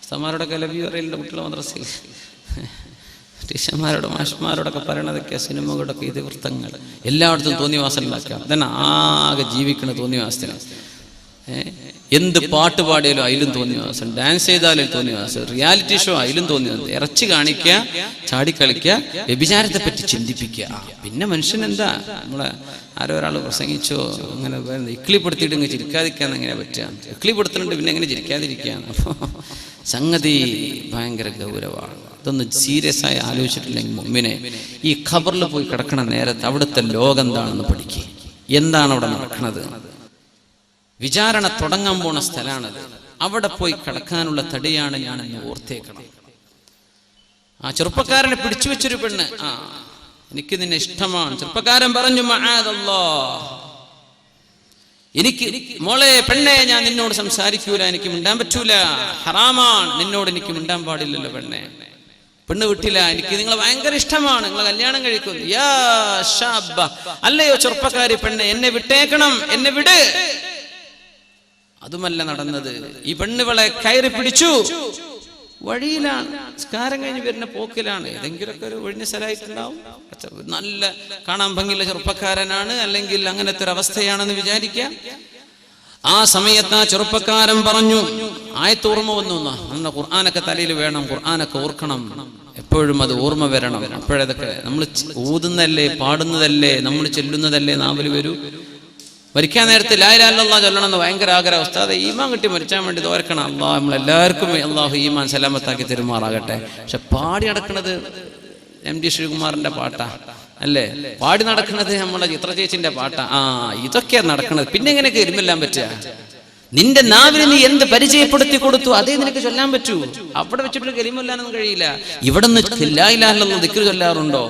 ഉസ്താദന്മാരോടൊക്കെ ലവ് യു അറിയില്ല കുട്ടികൾ മദ്രസയിൽ, ടീച്ചർമാരോടും മാഷ്മാരോടൊക്കെ പറയണതൊക്കെ സിനിമകളൊക്കെ ഇതിവൃത്തങ്ങൾ എല്ലായിടത്തും തോന്നിവാസം ഉണ്ടാക്കുക. അതന്നെ ആകെ ജീവിക്കണ തോന്നിവാസത്തിന്. എന്ത് പാട്ട് പാടിയാലും അതിലും തോന്നിവാസം, ഡാൻസ് ചെയ്താലും തോന്നിവാസം, റിയാലിറ്റി ഷോ അതിലും തോന്നിവാസം, ഇറച്ചി കാണിക്കുക, ചാടിക്കളിക്കുക, വ്യഭിചാരത്തെ പറ്റി ചിന്തിപ്പിക്കുക. പിന്നെ മനുഷ്യൻ എന്താ, നമ്മളെ ആരോ ഒരാൾ പ്രസംഗിച്ചോ അങ്ങനെ ഇക്ലിപ്പെടുത്തിയിട്ട് ഇങ്ങനെ ചിരിക്കാതിരിക്കാന്ന് എങ്ങനെ പറ്റുക? ഇക്ലിപ്പെടുത്തുന്നുണ്ട്, പിന്നെ എങ്ങനെ ചിരിക്കാതിരിക്കുകയാണ്? അപ്പോൾ സംഗതി ഭയങ്കര ഗൗരവമാണ്. ഇതൊന്ന് സീരിയസ് ആയി ആലോചിച്ചിട്ടില്ലെങ്കിൽ മുമ്പിനെ ഈ ഖബറിൽ പോയി കിടക്കണ നേരത്ത് അവിടുത്തെ ലോകം എന്താണെന്ന് പഠിക്കുക. എന്താണ് അവിടെ നടക്കുന്നത്? വിചാരണ തുടങ്ങാൻ പോണ സ്ഥലമാണത്. അവിടെ പോയി കിടക്കാനുള്ള തടിയാണ് ഞാനെന്ന് ഓർത്തേക്കണം. ആ ചെറുപ്പക്കാരനെ പിടിച്ചു വെച്ചൊരു പെണ്ണ്, എനിക്ക് നിന്നെ ഇഷ്ടമാണ്. ചെറുപ്പക്കാരൻ പറഞ്ഞു, മഅദല്ലാഹ്, എനിക്ക് മോളെ പെണ്ണെ ഞാൻ നിന്നോട് സംസാരിക്കൂല, എനിക്ക് മിണ്ടാൻ പറ്റൂല, ഹറാമാണ്, നിന്നോട് എനിക്ക് മിണ്ടാൻ പാടില്ലല്ലോ പെണ്ണെ. പെണ്ണ് വിട്ടില്ല, എനിക്ക് നിങ്ങളെ ഭയങ്കര ഇഷ്ടമാണ്, നിങ്ങളെ കല്യാണം കഴിക്കുന്നു. യാ ശാബ, അല്ലയോ ചെറുപ്പക്കാരി പെണ്ണെ, എന്നെ വിട്ടേക്കണം, എന്നെ വിട്. അതുമല്ല നടന്നത്. ഈ പെണ്ണുകളെ കയറി പിടിച്ചു, വഴിയിലാണ്, നിസ്കാരം കഴിഞ്ഞ് വരുന്ന പോക്കിലാണ്. ഏതെങ്കിലുമൊക്കെ ഒരു ഒഴിഞ്ഞ സ്ഥലമായിട്ടുണ്ടാവും, നല്ല കാണാൻ ഭംഗിയുള്ള ചെറുപ്പക്കാരനാണ്, അല്ലെങ്കിൽ അങ്ങനത്തെ ഒരു അവസ്ഥയാണെന്ന് വിചാരിക്കാം. ആ സമയത്ത് ആ ചെറുപ്പക്കാരൻ പറഞ്ഞു, ആയത്ത് ഓർമ്മ വന്നു, നമ്മുടെ ഖുർആനൊക്കെ തലയിൽ വേണം, ഖുർആനൊക്കെ ഓർക്കണം, എപ്പോഴും അത് ഓർമ്മ വരണം. അപ്പോഴതൊക്കെ നമ്മൾ ഓതുന്നതല്ലേ, പാടുന്നതല്ലേ, നമ്മൾ ചെല്ലുന്നതല്ലേ നാവിൽ വരൂ. മരിക്കാൻ നേരത്ത് ലാ ഇലാഹ ഇല്ലല്ലാഹ് ചൊല്ലണം എന്ന് ഭയങ്കര ആഗ്രഹം. ഉസ്താദെ ഈമാൻ കിട്ടി മരിച്ചാൻ വേണ്ടി ദോർക്കണം, അല്ലാഹ് നമ്മളെല്ലാവർക്കും അല്ലാഹു ഈമാൻ സലാമത്താക്കി തെരുമാറാകട്ടെ. പക്ഷെ പാടി നടക്കുന്നത് MD ശ്രീകുമാറിന്റെ പാട്ടാ അല്ലേ, പാടി നടക്കുന്നത് നമ്മളെ ചിത്ര ചേച്ചിന്റെ പാട്ടാ. ഇതൊക്കെയാ നടക്കുന്നത്. പിന്നെ എങ്ങനെയൊക്കെ ഇരുമെല്ലാം പറ്റുക? നിന്റെ നാവിന് നീ എന്ത് പരിചയപ്പെടുത്തി കൊടുത്തു അതേ നിനക്ക് ചൊല്ലാൻ പറ്റൂ. അവിടെ വെച്ചിട്ട് കലിമല്ലാനൊന്നും കഴിയില്ല. ഇവിടെ നിന്ന് ലാ ഇലാഹ ഇല്ലല്ലാഹ് ദിക്ർ ചൊല്ലാറുണ്ടോ?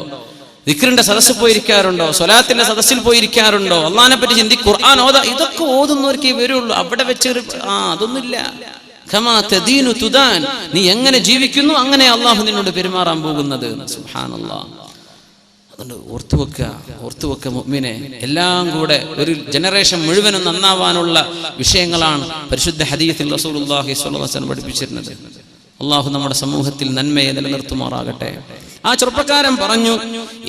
ദിക്റിന്റെ സദസ്സിൽ പോയിരിക്കാറുണ്ടോ? സ്വലാത്തിന്റെ സദസ്സിൽ പോയിരിക്കാറുണ്ടോ? അള്ളാഹിനെ പറ്റി ചിന്തി, ഖുർആൻ ഓതാ, ഇതൊക്കെ ഓതുന്നവർക്കേ വരുള്ളൂ. അവിടെ വെച്ചൊരു അതൊന്നുമില്ല. കമാ തദീനു തുദാൻ, നീ എങ്ങനെ ജീവിക്കുന്നു അങ്ങനെ അള്ളാഹു നിന്നോട് പെരുമാറാൻ പോകുന്നത്. സുബ്ഹാനല്ലാഹ്. അതുകൊണ്ട് ഓർത്തുവെക്ക മുഅ്മിനെ. എല്ലാം കൂടെ ഒരു ജനറേഷൻ മുഴുവനും നന്നാവാനുള്ള വിഷയങ്ങളാണ് പരിശുദ്ധ ഹദീസിൽ റസൂലുള്ളാഹി സ്വല്ലല്ലാഹു അലൈഹി വസല്ലം പഠിപ്പിച്ചിരുന്നത്. അള്ളാഹു നമ്മുടെ സമൂഹത്തിൽ നന്മയെ നിലനിർത്തുമാറാകട്ടെ. ആ ചെറുപ്പക്കാരൻ പറഞ്ഞു,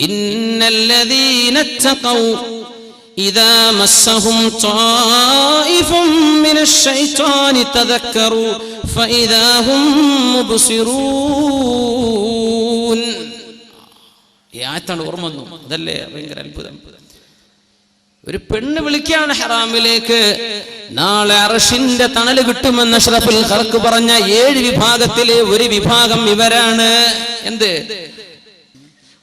ഇന്നല്ലദീന തഖൗ ഇദാ മസ്സഹും ത്വായിഫും മിനശ് ശൈത്വാനി തദക്കറു ഫഇദാ ഹും മുബ്സിറൂൻ. ഈ ആയത്താണ് ഓർമ്മ വന്നു. അതല്ലേ ഭയങ്കര അത്ഭുതം. ഒരു പെണ്ണ് വിളിക്കാണ് ഹറാമിലേക്ക്. നാളെ അർശിന്റെ തണല് കിട്ടുമെന്ന് അഷ്റഫുൽ ഖൽഖ് പറഞ്ഞ 7 വിഭാഗത്തിലെ ഒരു വിഭാഗം ഇവരാണ്. എന്ത്?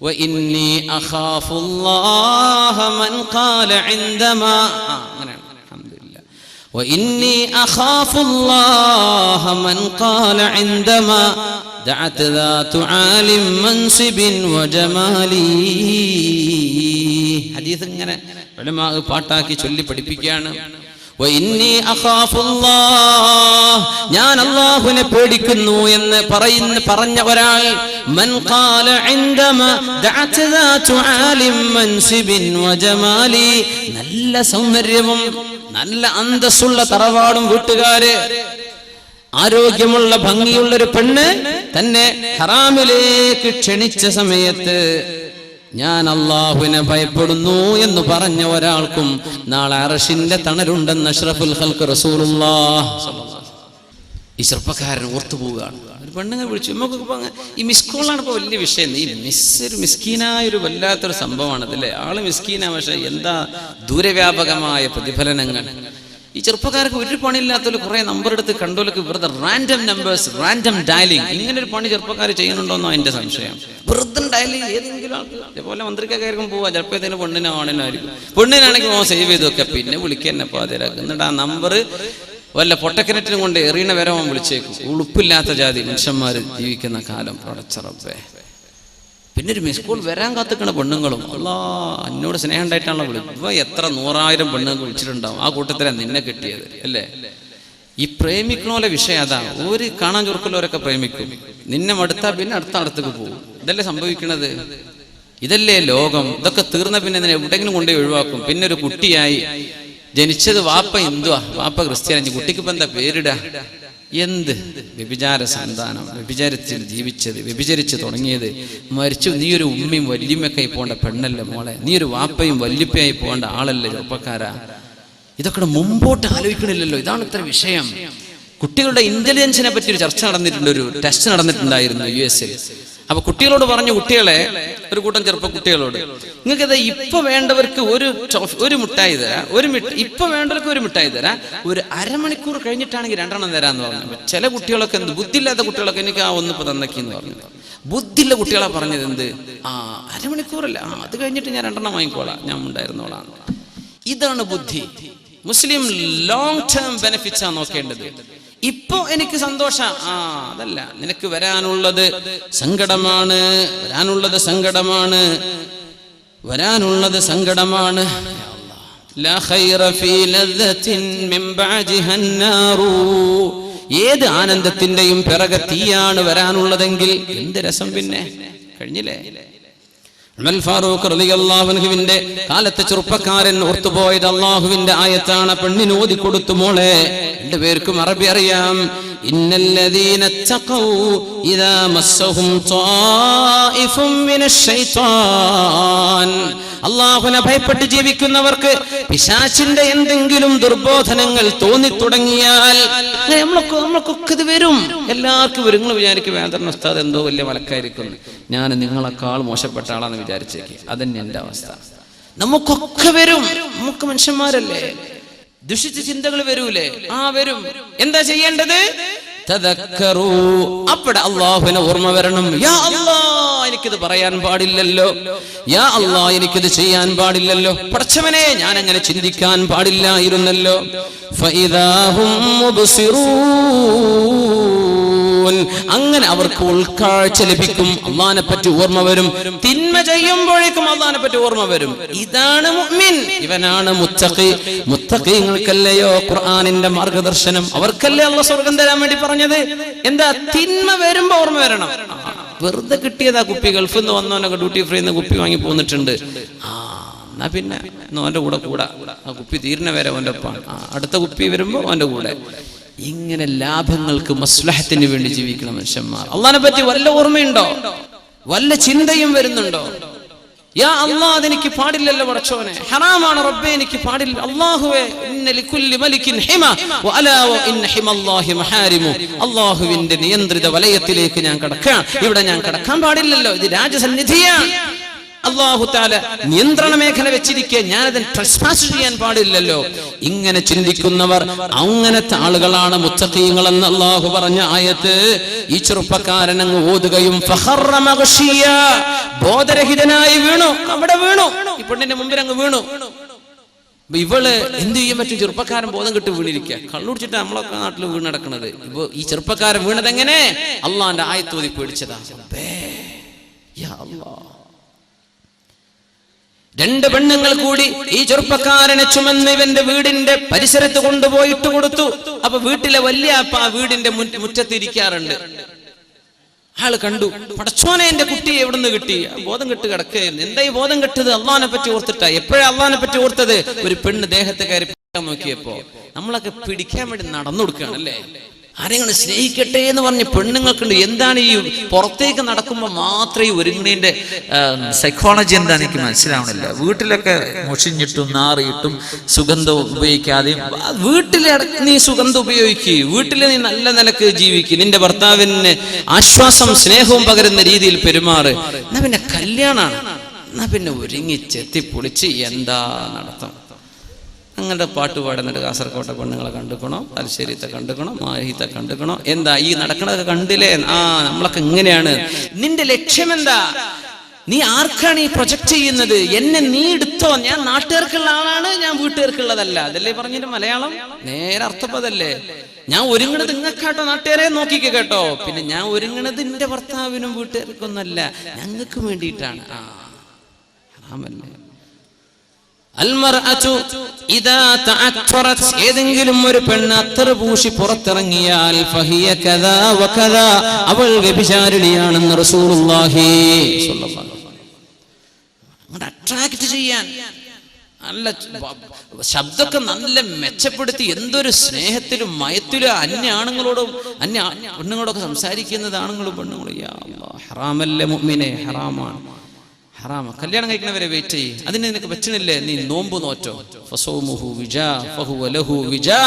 وإني أخاف الله من قال عندما الحمد لله وإني أخاف الله من قال عندما دعت ذات عالم منصب وجمالي. حديث ഇങ്ങനെ ഉലമാ പാട്ടാക്കി ചൊല്ലി പഠിപ്പിക്കുകയാണ്. ഞാൻ അല്ലാഹുവിനെ പേടിക്കുന്നു എന്ന് പറഞ്ഞ ഒരാൾ, മൻ ഖാല ഇൻദമ ദഅത ദാതു ആലിം മൻസിബിൻ വജമാലി, നല്ല സൗന്ദര്യവും നല്ല അന്തസ്സുള്ള തറവാടും വീട്ടുകാര്, ആരോഗ്യമുള്ള ഭംഗിയുള്ള ഒരു പെണ്ണ് തന്നെ ഹറാമിലേക്ക് ക്ഷണിച്ച സമയത്ത് ഞാൻ അല്ലാഹുവിനെ ഭയപ്പെടുന്നു എന്ന് പറഞ്ഞ ഒരാൾക്കും നാളെ അർശിന്റെ തണലുണ്ടെന്ന് അഷ്റഫുൽ ഖൽഖ് റസൂലുള്ളാഹി. ഈ ചെറുപ്പക്കാരൻ ഓർത്തുപോവുകയാണ്. ഒരു പെണ്ണുങ്ങൾ വിളിച്ചു. നമുക്കിപ്പോ ഈ മിസ് കോളാണ് ഇപ്പോൾ വലിയ വിഷയം. ഈ ഒരു മിസ്കീനായൊരു വല്ലാത്തൊരു സംഭവമാണത് അല്ലേ. ആള് മിസ്കീനാ, പക്ഷെ എന്താ ദൂരവ്യാപകമായ പ്രതിഫലനങ്ങൾ. ഈ ചെറുപ്പക്കാർക്ക് ഒരു പണിയില്ലാത്തൊരു കുറെ നമ്പർ എടുത്ത് കണ്ടോലൊക്കെ വെറുതെ റാൻഡം നമ്പേഴ്സ്, റാൻഡം ഡയലിംഗ്, ഇങ്ങനെ ഒരു പണി ചെറുപ്പക്കാർ ചെയ്യുന്നുണ്ടോന്നോ എൻ്റെ സംശയം. വെറുതെ ഡയലിംഗ് ഏതെങ്കിലും ആൾക്ക് ഇതേപോലെ മന്ത്രിക്കാർക്കും പോവാ, ചിലപ്പോൾ ഇതിന് പെണ്ണിനാണെന്നായിരിക്കും. പെണ്ണിനാണെങ്കിൽ സേവ് ചെയ്ത് വെക്കാം, പിന്നെ വിളിക്കന്നെ പാതിരാക്കും. എന്നിട്ട് ആ നമ്പർ വല്ല പൊട്ടക്കിണറ്റിനും കൊണ്ട് എറിയണ വരെ വിളിച്ചേക്കും. ഉളുപ്പില്ലാത്ത ജാതി മനുഷ്യന്മാർ ജീവിക്കുന്ന കാലം പടച്ചറപ്പേ. പിന്നെ ഒരു മിസ് കോൾ വരാൻ കാത്തിക്കണ പെണ്ണുങ്ങളും എന്നോട് സ്നേഹം ഉണ്ടായിട്ടാണല്ലോ വിളി. ഇപ്പൊ എത്ര 100,000 പെണ്ണുങ്ങൾ വിളിച്ചിട്ടുണ്ടാവും. ആ കൂട്ടത്തിലാണ് നിന്നെ കിട്ടിയത് അല്ലേ. ഈ പ്രേമിക്കണോലെ വിഷയം അതാണ്. ഒരു കാണാൻ ചുരുക്കലോരൊക്കെ പ്രേമിക്കും, നിന്നെ മടുത്താ പിന്നെ അടുത്തേക്ക് പോകും. ഇതല്ലേ സംഭവിക്കണത്. ഇതല്ലേ ലോകം. ഇതൊക്കെ തീർന്ന പിന്നെ എവിടെയെങ്കിലും കൊണ്ടുപോയി ഒഴിവാക്കും. പിന്നെ ഒരു കുട്ടിയായി ജനിച്ചത് വാപ്പ ഹിന്ദുവാ, വാപ്പ ക്രിസ്ത്യാനി, കുട്ടിക്ക് ഇപ്പൊ എന്താ പേരിടാ? എന്ത് വ്യഭിചാര സന്താനം, വ്യഭിചാരത്തിൽ ജീവിച്ചത്, വ്യഭിചരിച്ച് തുടങ്ങിയത്, മരിച്ചു. നീ ഒരു ഉമ്മയും വല്യമ്മയൊക്കെ പോകേണ്ട പെണ്ണല്ലേ മോളെ, നീ ഒരു വാപ്പയും വല്യപ്പയായി പോകേണ്ട ആളല്ലേ ചെറുപ്പക്കാരാ. ഇതൊക്കെ മുമ്പോട്ട് ആലോചിക്കണില്ലല്ലോ. ഇതാണ് ഇത്ര വിഷയം. കുട്ടികളുടെ ഇന്റലിജൻസിനെ പറ്റി ഒരു ചർച്ച നടന്നിട്ടുണ്ട്, ഒരു ടെസ്റ്റ് നടന്നിട്ടുണ്ടായിരുന്നു US. അപ്പൊ കുട്ടികളോട് പറഞ്ഞു, കുട്ടികളെ, ഒരു കൂട്ടം ചെറുപ്പ കുട്ടികളോട്, നിങ്ങൾക്കത് ഇപ്പൊ വേണ്ടവർക്ക് ഒരു മിഠായി തരാം, ഇപ്പൊ വേണ്ടവർക്ക് ഒരു മിഠായി തരാം, ഒരു അരമണിക്കൂർ കഴിഞ്ഞിട്ടാണെങ്കിൽ 2 എണ്ണം തരാന്ന് പറഞ്ഞു. ചില കുട്ടികളൊക്കെ എന്ത് ബുദ്ധിയില്ലാത്ത കുട്ടികളൊക്കെ എനിക്ക് ആ ഒന്നിപ്പോ തന്നേക്കെന്ന് പറഞ്ഞു. ബുദ്ധിയുള്ള കുട്ടികളാ പറഞ്ഞത് എന്ത്, അരമണിക്കൂറല്ല, അത് കഴിഞ്ഞിട്ട് ഞാൻ 2 എണ്ണം വാങ്ങിക്കോളാം, ഞാൻ ഉണ്ടായിരുന്നോളാം. ഇതാണ് ബുദ്ധി. മുസ്ലിം ലോങ് ടേം ബെനിഫിറ്റ്സാ നോക്കേണ്ടത്. ഇപ്പൊ എനിക്ക് സന്തോഷം, അതല്ല, നിനക്ക് വരാനുള്ളത് സങ്കടമാണ്, വരാനുള്ളത് സങ്കടമാണ്, വരാനുള്ളത് സങ്കടമാണ്. ലാ ഖൈറ ഫീ ലദ്ദത്തിൻ മിൻ ബഅദിഹാ അന്നാറു. ഏത് ആനന്ദത്തിന്റെയും പിറകെ തീയാണ് വരാനുള്ളതെങ്കിൽ എന്ത് രസം പിന്നെ. കഴിഞ്ഞില്ലേ? ഉമർ ഫാറൂഖ് റളിയല്ലാഹു അൻഹുവിന്റെ കാലത്തെ ചെറുപ്പക്കാരൻ ഓർത്തുപോയത് അല്ലാഹുവിന്റെ ആയത്താണ്. പെണ്ണിന് ഓതി കൊടുത്തു, മോളെ, 2 പേർക്കും അറബി അറിയാം. ഇന്നല്ലദീന തഖൗ ഇദാ മസ്സഹും ത്വായിഫും മിനശ് ശൈത്താൻ. അല്ലാഹുവിനെ ഭയപ്പെട്ട് ജീവിക്കുന്നവർക്ക് പിശാചിന്റെ എന്തെങ്കിലും ദുർബോധനങ്ങൾ തോന്നി തുടങ്ങിയാൽ നമ്മളൊക്കെ ഇത് വരും, എല്ലാവർക്കും വരും. നിങ്ങൾ വിചാരിക്കും വേദന ഉസ്താദ് എന്തോ വലിയ മലക്കായിരിക്കും, ഞാൻ നിങ്ങളെക്കാൾ മോശപ്പെട്ട ആളാന്ന് വിചാരിച്ചേക്ക്. അതന്നെ എന്റെ അവസ്ഥ. നമുക്കൊക്കെ വരും, നമുക്ക് മനുഷ്യന്മാരല്ലേ, ദുഷിച്ച ചിന്തകൾ വരൂലേ? വരും. എന്താ ചെയ്യേണ്ടത്? തദക്കറൂ. അവിടെ അല്ലാഹുവിനെ ഓർമ്മ വരണം. യാ അല്ലാഹ്, എനിക്കിത് പറയാൻ പാടില്ലല്ലോ, യാ അല്ലാഹ്, എനിക്കിത് ചെയ്യാൻ പാടില്ലല്ലോ, പടച്ചവനെ ഞാൻ അങ്ങനെ ചിന്തിക്കാൻ പാടില്ലായിരുന്നല്ലോ. ഫഇദാഹും മുബ്സിറൂൻ. അങ്ങനെ അവർക്ക് ഉൾക്കാഴ്ച ലഭിക്കും, അല്ലാഹനെ പറ്റി ഓർമ്മ വരും. തിന്മ ചെയ്യുമ്പോഴേക്കും അല്ലാഹനെ പറ്റി ഓർമ്മ വരും. ഇതാണ് മുഅ്മിൻ, ഇവനാണ് മുത്തഖി. മുത്തഖീങ്ങൾക്കല്ലയോ ഖുർആനിന്റെ മാർഗദർശനം, അവർക്കല്ലേ അല്ലാഹ് സ്വർഗ്ഗം തരാൻ വേണ്ടി പറഞ്ഞത്. എന്താ? തിന്മ വരുമ്പോ ഓർമ്മ വരണം. വെറുതെ കിട്ടിയതാ കുപ്പി, ഗൾഫിൽ നിന്ന് വന്നവനൊക്കെ ഡ്യൂട്ടി ഫ്രീന്ന് കുപ്പി വാങ്ങി പോന്നിട്ടുണ്ട്. എന്നാ പിന്നെ അവന്റെ കൂടെ കൂടാ, ആ കുപ്പി തീരുന്ന വരെ അവന്റെ ഒപ്പാണ്, അടുത്ത കുപ്പി വരുമ്പോ അവന്റെ കൂടെ. ഇങ്ങനെ ലാഭങ്ങൾക്ക് മസ്ലഹത്തിന് വേണ്ടി ജീവിക്കണം മനുഷ്യന്മാർ. അള്ളാഹിനെ പറ്റി വല്ല ഓർമ്മയുണ്ടോ? വല്ല ചിന്തയും വരുന്നുണ്ടോ? യാ അല്ലാഹ്, അതെനിക്ക് പാടില്ലല്ലോ പടച്ചോനെ, ഹറാമാണ് റബ്ബേ, എനിക്ക് പാടില്ല. അല്ലാഹുവേ, ഇന്ന ലികുല്ലി മലികിൻ ഹിമ വഅലാ വഇന്ന ഹിമല്ലാഹി മഹാരിമു. അല്ലാഹുവിന്റെ നിയന്ത്രിത വലയത്തിലേക്ക് ഞാൻ കടക്കാൻ, ഇവിടെ ഞാൻ കടക്കാൻ പാടില്ലല്ലോ, ഇത് രാജസന്നിധിയാണ്. അല്ലാഹു തആല നിയന്ത്രണ മേഖല വെച്ചിരിക്കെ ഞാനത് ട്രസ്പാസ് ചെയ്യാൻ പാടില്ലല്ലോ. ഇങ്ങനെ ചിന്തിക്കുന്നവർ അങ്ങനത്തെ ആളുകളാണ് മുത്തഖീങ്ങൾ എന്ന് അല്ലാഹു പറഞ്ഞ ആയത്ത് ഈ ചെറുപ്പക്കാരൻ അങ്ങ് ഓതുകയും ഫഖറ മഗ്ശിയ, ബോധരഹിതനായി വീണു, അവിടെ വീണു, ഈ പെണ്ണിന്റെ മുമ്പിൽ അങ്ങ് വീണു. ഇവള് എന്ത് ചെയ്യാൻ പറ്റും? ചെറുപ്പക്കാരൻ ബോധം കെട്ട് വീണിരിക്കുക, കള്ളുടിച്ചിട്ട് നമ്മളൊക്കെ നാട്ടിൽ വീണ് നടക്കുന്നത്. ഇപ്പൊ ഈ ചെറുപ്പക്കാരൻ വീണത് എങ്ങനെ? അള്ളാന്റെ ആയത്ത് ഓതി പേടിച്ചതാ. യാ അല്ലാഹ്, 2 പെണ്ണുങ്ങൾ കൂടി ഈ ചെറുപ്പക്കാരനെ ചുമന്ന് ഇവന്റെ വീടിന്റെ പരിസരത്ത് കൊണ്ടുപോയിട്ട് കൊടുത്തു. അപ്പൊ വീട്ടിലെ വലിയ അപ്പ ആ വീടിന്റെ മുറ്റത്തിരിക്കാറുണ്ട്. ആള് കണ്ടു, പടച്ചോനെ, എന്റെ കുട്ടിയെ എവിടുന്ന് കിട്ടി? ബോധം കെട്ട് കിടക്കുകയായിരുന്നു. എന്താ ഈ ബോധം കെട്ടത്? അള്ളാഹിനെ പറ്റി ഓർത്തിട്ടാ. എപ്പോഴാ അള്ളാഹിനെ പറ്റി ഓർത്തത്? ഒരു പെണ്ണ് ദേഹത്ത് കയറി നോക്കിയപ്പോ നമ്മളൊക്കെ പിടിക്കാൻ വേണ്ടി നടന്നു കൊടുക്കുകയാണല്ലേ. ആരെങ്കിലും സ്നേഹിക്കട്ടെ എന്ന് പറഞ്ഞ് പെണ്ണുങ്ങൾക്കുണ്ട്. എന്താണ് ഈ പുറത്തേക്ക് നടക്കുമ്പോൾ മാത്രമേ ഈ ഒരുങ്ങണേന്റെ സൈക്കോളജി എന്താ എനിക്ക് മനസ്സിലാവണില്ല. വീട്ടിലൊക്കെ മുഷിഞ്ഞിട്ടും നാറിയിട്ടും സുഗന്ധം ഉപയോഗിക്കാതെയും, വീട്ടിലെ നീ സുഗന്ധം ഉപയോഗിക്കുക, വീട്ടിൽ നീ നല്ല നിലക്ക് ജീവിക്കുക, നിന്റെ ഭർത്താവിന് ആശ്വാസം സ്നേഹവും പകരുന്ന രീതിയിൽ പെരുമാറ്. എന്നാ പിന്നെ കല്യാണാണ്, എന്നാ പിന്നെ ഒരുങ്ങി ചെത്തി പൊളിച്ച് എന്താ നടത്തം? അങ്ങനത്തെ പാട്ട് പാടുന്നിട്ട് കാസർകോട്ടെ പെണ്ണുങ്ങളെ കണ്ടുക്കണോ, തലശ്ശേരിത്തെ കണ്ടുക്കണോ, മാഹിത്തെ കണ്ടുക്കണോ? എന്താ ഈ നടക്കണതൊക്കെ കണ്ടില്ലേ? നമ്മളൊക്കെ ഇങ്ങനെയാണ്. നിന്റെ ലക്ഷ്യം എന്താ? നീ ആർക്കാണ് ഈ പ്രൊജക്ട് ചെയ്യുന്നത്? എന്നെ നീ എടുത്തോ, ഞാൻ നാട്ടുകാർക്കുള്ള ആളാണ്, ഞാൻ വീട്ടുകാർക്കുള്ളതല്ല. അതല്ലേ പറഞ്ഞിട്ട് മലയാളം നേരെ അർത്ഥപ്പതല്ലേ. ഞാൻ ഒരുങ്ങണത് നിങ്ങൾക്കാട്ടോ, നാട്ടുകാരെ നോക്കിക്കോ കേട്ടോ. പിന്നെ ഞാൻ ഒരുങ്ങണത് എന്റെ ഭർത്താവിനും വീട്ടുകാർക്കൊന്നല്ല, ഞങ്ങൾക്ക് വേണ്ടിയിട്ടാണ്. ഹറാമല്ലേ? ഏതെങ്കിലും ഒരു പെണ്ണ് അത്തർ പൂശി പുറത്തിറങ്ങിയാൽ ഫഹിയ കദാ വകദാ, അവൾ വ്യഭിചാരിണിയാണെന്ന് റസൂലുള്ളാഹി സ്വല്ലല്ലാഹു അലൈഹി വസല്ലം. അട്രാക്ട് ചെയ്യാൻ നല്ല ശബ്ദമൊക്കെ നല്ല മെച്ചപ്പെടുത്തി എന്തൊരു സ്നേഹത്തിലും മയത്തിലും അന്യ ആണുങ്ങളോടും അന്യ പെണ്ണുങ്ങളോടൊക്കെ സംസാരിക്കുന്നത് ആണുങ്ങളും പെണ്ണുങ്ങളും. യാ അല്ലാഹ്, ഹറാമല്ലേ മുഅ്മിനെ, ഹറാമാണ്, ഹറാമ. കല്യാണം കഴിക്കണവരെ വെയിറ്റ് ചെയ്യ്. അതിന് നിനക്ക് പറ്റണില്ലേ, നീ നോമ്പ് നോറ്റോ. ഫസൗമുഹു വിജാ ഫഹുവ ലഹു വിജാ.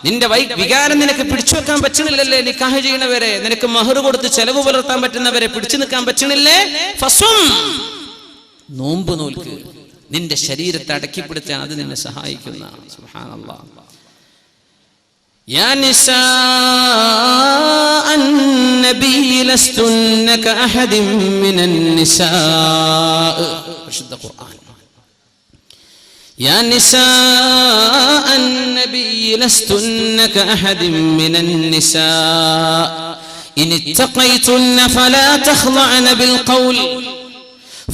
നിന്റെ വികാരം നിനക്ക് പിടിച്ചു വെക്കാൻ പറ്റണില്ലല്ലേ, നിക്കാഹ് ചെയ്യണവരെ, നിനക്ക് മഹർ കൊടുത്ത് ചെലവ് പുലർത്താൻ പറ്റുന്നവരെ പിടിച്ചു നിൽക്കാൻ പറ്റണില്ലേ, ഫസും, നോമ്പ് നോൽക്ക്. നിന്റെ ശരീരത്തെ അടക്കിപ്പിടിച്ചാൽ അത് നിന്നെ സഹായിക്കുന്ന. സുബ്ഹാനല്ലാഹ്. യാ നിസാ അൻ-നബി ലസ്തുന്ന കഅഹദിൻ മിനൻ നിസാ. പരിശുദ്ധ ഖുർആൻ. യാ നിസാ അൻ-നബി ലസ്തുന്ന കഅഹദിൻ മിനൻ നിസാ ഇൻ ഇത്തഖൈതുന്ന ഫലാ തഖ്ളഅന ബിൽ ഖൗൽ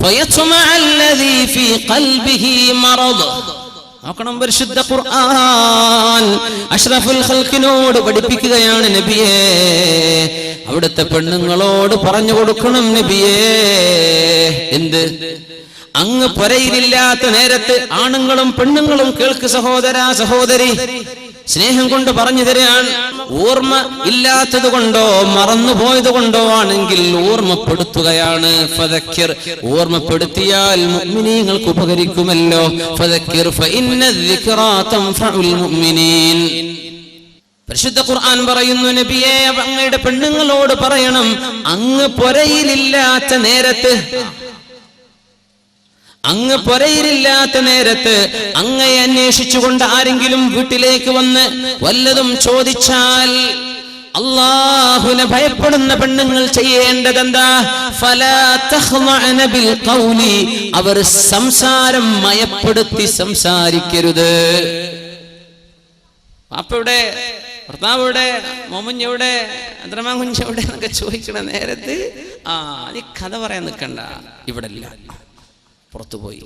فيطمع الذي في قلبه مرض. നോക്കണം, പരിശുദ്ധ ഖുർആൻ അഷ്റഫുൽ ഖൽഖിനോട് പഠിപ്പിക്കുകയാണ് നബിയേ. അവിടുത്തെ പെണ്ണുങ്ങളോട് പറഞ്ഞു കൊടുക്കണം നബിയേ. എന്ത്? അങ്ങ് പുരയിലില്ലാത്ത നേരത്ത് ആണുങ്ങളും പെണ്ണുങ്ങളും കേൾക്ക് സഹോദരാ സഹോദരി, സ്നേഹം കൊണ്ട് പറഞ്ഞു തരാൻ. ഓർമ്മ ഇല്ലാത്തത് കൊണ്ടോ മറന്നുപോയത് കൊണ്ടോ ആണെങ്കിൽ ഓർമ്മപ്പെടുത്തുകയാണ്. ഫദക്കിർ, ഓർമ്മപ്പെടുത്തിയാൽ മുഅ്മിനീങ്ങൾക്ക് ഉപകരിക്കുമല്ലോ. ഫദക്കിർ ഫഇന്ന الذിക്റാ തൻഫഉൽ മുഅ്മിനീൻ. പരിശുദ്ധ ഖുർആൻ പറയുന്നു നബിയെ, അങ്ങയുടെ പെണ്ണുങ്ങളോട് പറയണം, അങ്ങ് പുരയിലില്ലാത്ത നേരത്ത്, അങ്ങ് പുരയിലില്ലാത്ത നേരത്ത് അങ്ങയെ അന്വേഷിച്ചുകൊണ്ട് ആരെങ്കിലും വീട്ടിലേക്ക് വന്ന് വല്ലതും ചോദിച്ചാൽ അല്ലാഹുവിനെ ഭയപ്പെടുന്ന പെണ്ണുങ്ങൾ ചെയ്യേണ്ടതെന്താ? ഫലാ തഖ്ളഅന ബിൽ ഖൗലി, അവർ സംസാരം മയപ്പെടുത്തി സംസാരിക്കരുത്. വാപ്പയുടെ, ഭർത്താവിടെ, മോമുഞ്ഞെവിടെ, അദ്രമാൻ കുഞ്ഞെവിടെ എന്നൊക്കെ ചോദിക്കണ നേരത്ത് നീ കഥ പറയാൻ നിൽക്കണ്ട, ഇവിടെ ഇല്ല, പുറത്തുപോയി.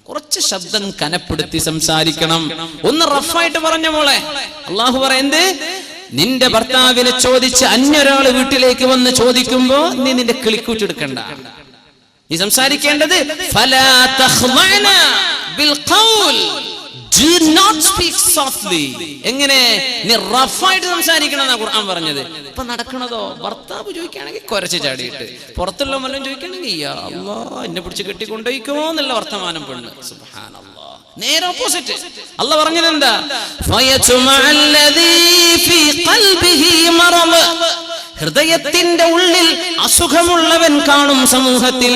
കുറച്ച് ശബ്ദം കനപ്പെടുത്തി സംസാരിക്കണം. ഒന്ന് റഫായിട്ട് പറഞ്ഞ മോളെ. അള്ളാഹു പറയുന്നത്, നിന്റെ ഭർത്താവിനെ ചോദിച്ച് അന്യൊരാള് വീട്ടിലേക്ക് വന്ന് ചോദിക്കുമ്പോ നീ നിന്റെ കിളിക്കൂറ്റെടുക്കണ്ട. നീ സംസാരിക്കേണ്ടത് ഫലാ തഖ്ളഅന bill ഖൗൽ, do not speak softly. എങ്ങനെ? നീ റഫായിട്ട് സംസാരിക്കണം എന്നാ ഖുർആൻ പറഞ്ഞത്. ഇപ്പൊ നടക്കണതോ, ഭർത്താവ് ചോദിക്കുകയാണെങ്കിൽ കുരച്ച് ചാടിയിട്ട്, പുറത്തുള്ള മല്ലം ചോദിക്കുകയാണെങ്കിൽ യാ അല്ലാഹ് എന്നെ പിടിച്ച് കെട്ടിക്കൊണ്ടോയിക്കോ എന്നുള്ള വർത്തമാനം പെണ്ണ്. സുബ്ഹാനല്ലാഹ്. നേരെ ഓപ്പോസിറ്റ്. അല്ലാഹ് പറഞ്ഞത് എന്താ? ഫയതുമഅല്ലദീ ഫീ ഖൽബിഹി മറദ്, ഹൃദയത്തിന്റെ ഉള്ളിൽ അസുഖമുള്ളവൻ കാണും സമൂഹത്തിൽ.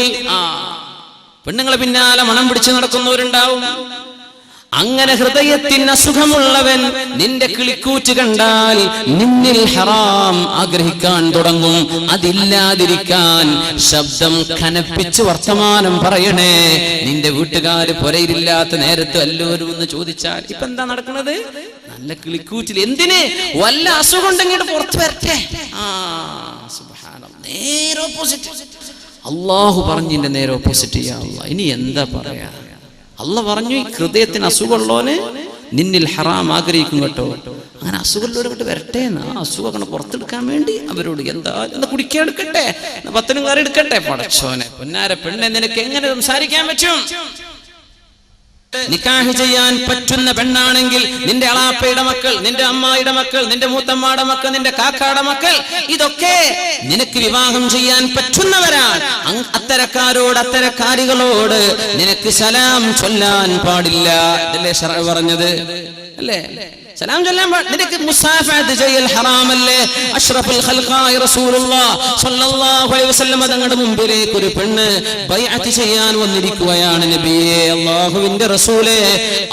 പെണ്ണുങ്ങളെ പിന്നാലെ മണം പിടിച്ച് നടക്കുന്നവരുണ്ടാവും. അങ്ങനെ ഹൃദയത്തിന് അസുഖമുള്ളവൻ നിന്റെ കിളിക്കൂറ്റ് കണ്ടാൽ നിന്നിൽ ഹറാം ആഗ്രഹിക്കാൻ തുടങ്ങും. അതില്ലാതിരിക്കാൻ ശബ്ദം കനപ്പിച്ച് വർത്തമാനം പറയണേ. നിന്റെ വീട്ടുകാര് പുരയിലില്ലാത്ത നേരത്ത് എല്ലാവരും ഒന്ന് ചോദിച്ചാൽ ഇപ്പൊ എന്താ നടക്കുന്നത്? നല്ല കിളിക്കൂറ്റിൽ. എന്തിന്? വല്ല അസുഖം ഉണ്ടെങ്കിൽ പുറത്തു വരട്ടെ. സുബ്ഹാനല്ലാഹ്. നേരെ ഓപ്പോസിറ്റ്. അള്ളാഹു പറഞ്ഞതിന്റെ നേരെ ഓപ്പോസിറ്റ്. ഇനി എന്താ പറയാ? അള്ളാഹ് പറഞ്ഞു, ഹൃദയത്തിന് അസുഖമുള്ളവന് നിന്നിൽ ഹറാം ആഗ്രഹിക്കും കേട്ടോ. അങ്ങനെ അസുഖമുള്ളവരോട്ട് വരട്ടെ എന്ന്. ആ അസുഖം പുറത്തെടുക്കാൻ വേണ്ടി അവരോട് എന്താ കുടിക്കാൻ എടുക്കട്ടെ, 10 കാര്യം എടുക്കട്ടെ. പടച്ചോനെ, പൊന്നാര പെണ്ണെ, നിനക്ക് എങ്ങനെ സംസാരിക്കാൻ പറ്റും? നിക്കാഹ് ചെയ്യാൻ പറ്റുന്ന പെണ്ണാണെങ്കിൽ നിന്റെ അളാപ്പയുടെ മക്കൾ, നിന്റെ അമ്മായിയുടെ മക്കൾ, നിന്റെ മൂത്തമ്മാടെ മക്കൾ, നിന്റെ കാക്കാടെ മക്കൾ, ഇതൊക്കെ നിനക്ക് വിവാഹം ചെയ്യാൻ പറ്റുന്നവരാണ്. അത്തരക്കാരോട്, അത്തരക്കാരികളോട് നിനക്ക് സലാം ചൊല്ലാൻ പാടില്ല. ഇതല്ലേ ശറഅ് പറഞ്ഞത്? അല്ലേ? സലാം ചൊല്ലാൻ നിനക്ക് മുസാഫഹത്ത് ചെയ്യൽ ഹറാമല്ലേ? അഷ്റഫുൽ ഖൽഖായ റസൂലുള്ളാഹി സ്വല്ലല്ലാഹു അലൈഹി വസല്ലം തങ്ങളുടെ മുമ്പിലേക്ക് ഒരു പെണ്ണ് ബൈഅത്ത് ചെയ്യാൻ വന്നിരിക്കുകയാണ്. നബിയേ, അല്ലാഹുവിന്റെ റസൂലേ,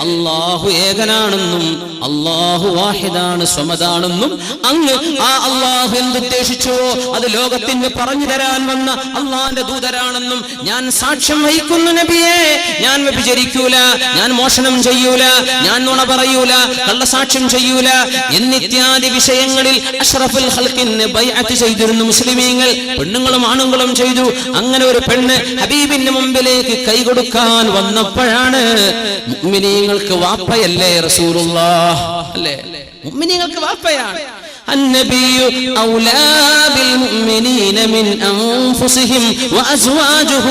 അല്ലാഹു ഏകനാണെന്നും അല്ലാഹു വാഹിദാണ്, സ്വമദാണെന്നും അങ്ങ് ആ അല്ലാഹു എന്തുദ്ദേശിച്ചുവോ അത് ലോകത്തിന് പറഞ്ഞു തരാൻ വന്ന അല്ലാഹുവിന്റെ ദൂതരാണെന്നും ഞാൻ സാക്ഷ്യം വഹിക്കുന്നു നബിയേ. ഞാൻ വ്യഭിചരിക്കൂല, ഞാൻ മോഷണം ചെയ്യൂല, ഞാൻ നുണ പറയൂല, കള്ളസാക്ഷ്യം ചെയ്യൂല എന്നിത്യാദി വിഷയങ്ങളിൽ അഷ്റഫുൽ ഖൽഖിന് ബൈഅത്ത് ചെയ്തിരുന്നു മുസ്ലിമീങ്ങൾ. പെണ്ണുങ്ങളും ആണുങ്ങളും ചെയ്തു. അങ്ങനെ ഒരു പെണ്ണ് ഹബീബിന്റെ മുമ്പിലേക്ക് കൈകൊടുക്കാൻ വന്നപ്പോഴാണ്, മുഅ്മിനീങ്ങൾക്ക് വാപ്പയല്ലേ റസൂലുള്ളാഹ്, അല്ലേ? മുഅ്മിനീങ്ങൾക്ക് വാപ്പയാണ്. النبي أولى بالمؤمنين من أنفسهم وأزواجه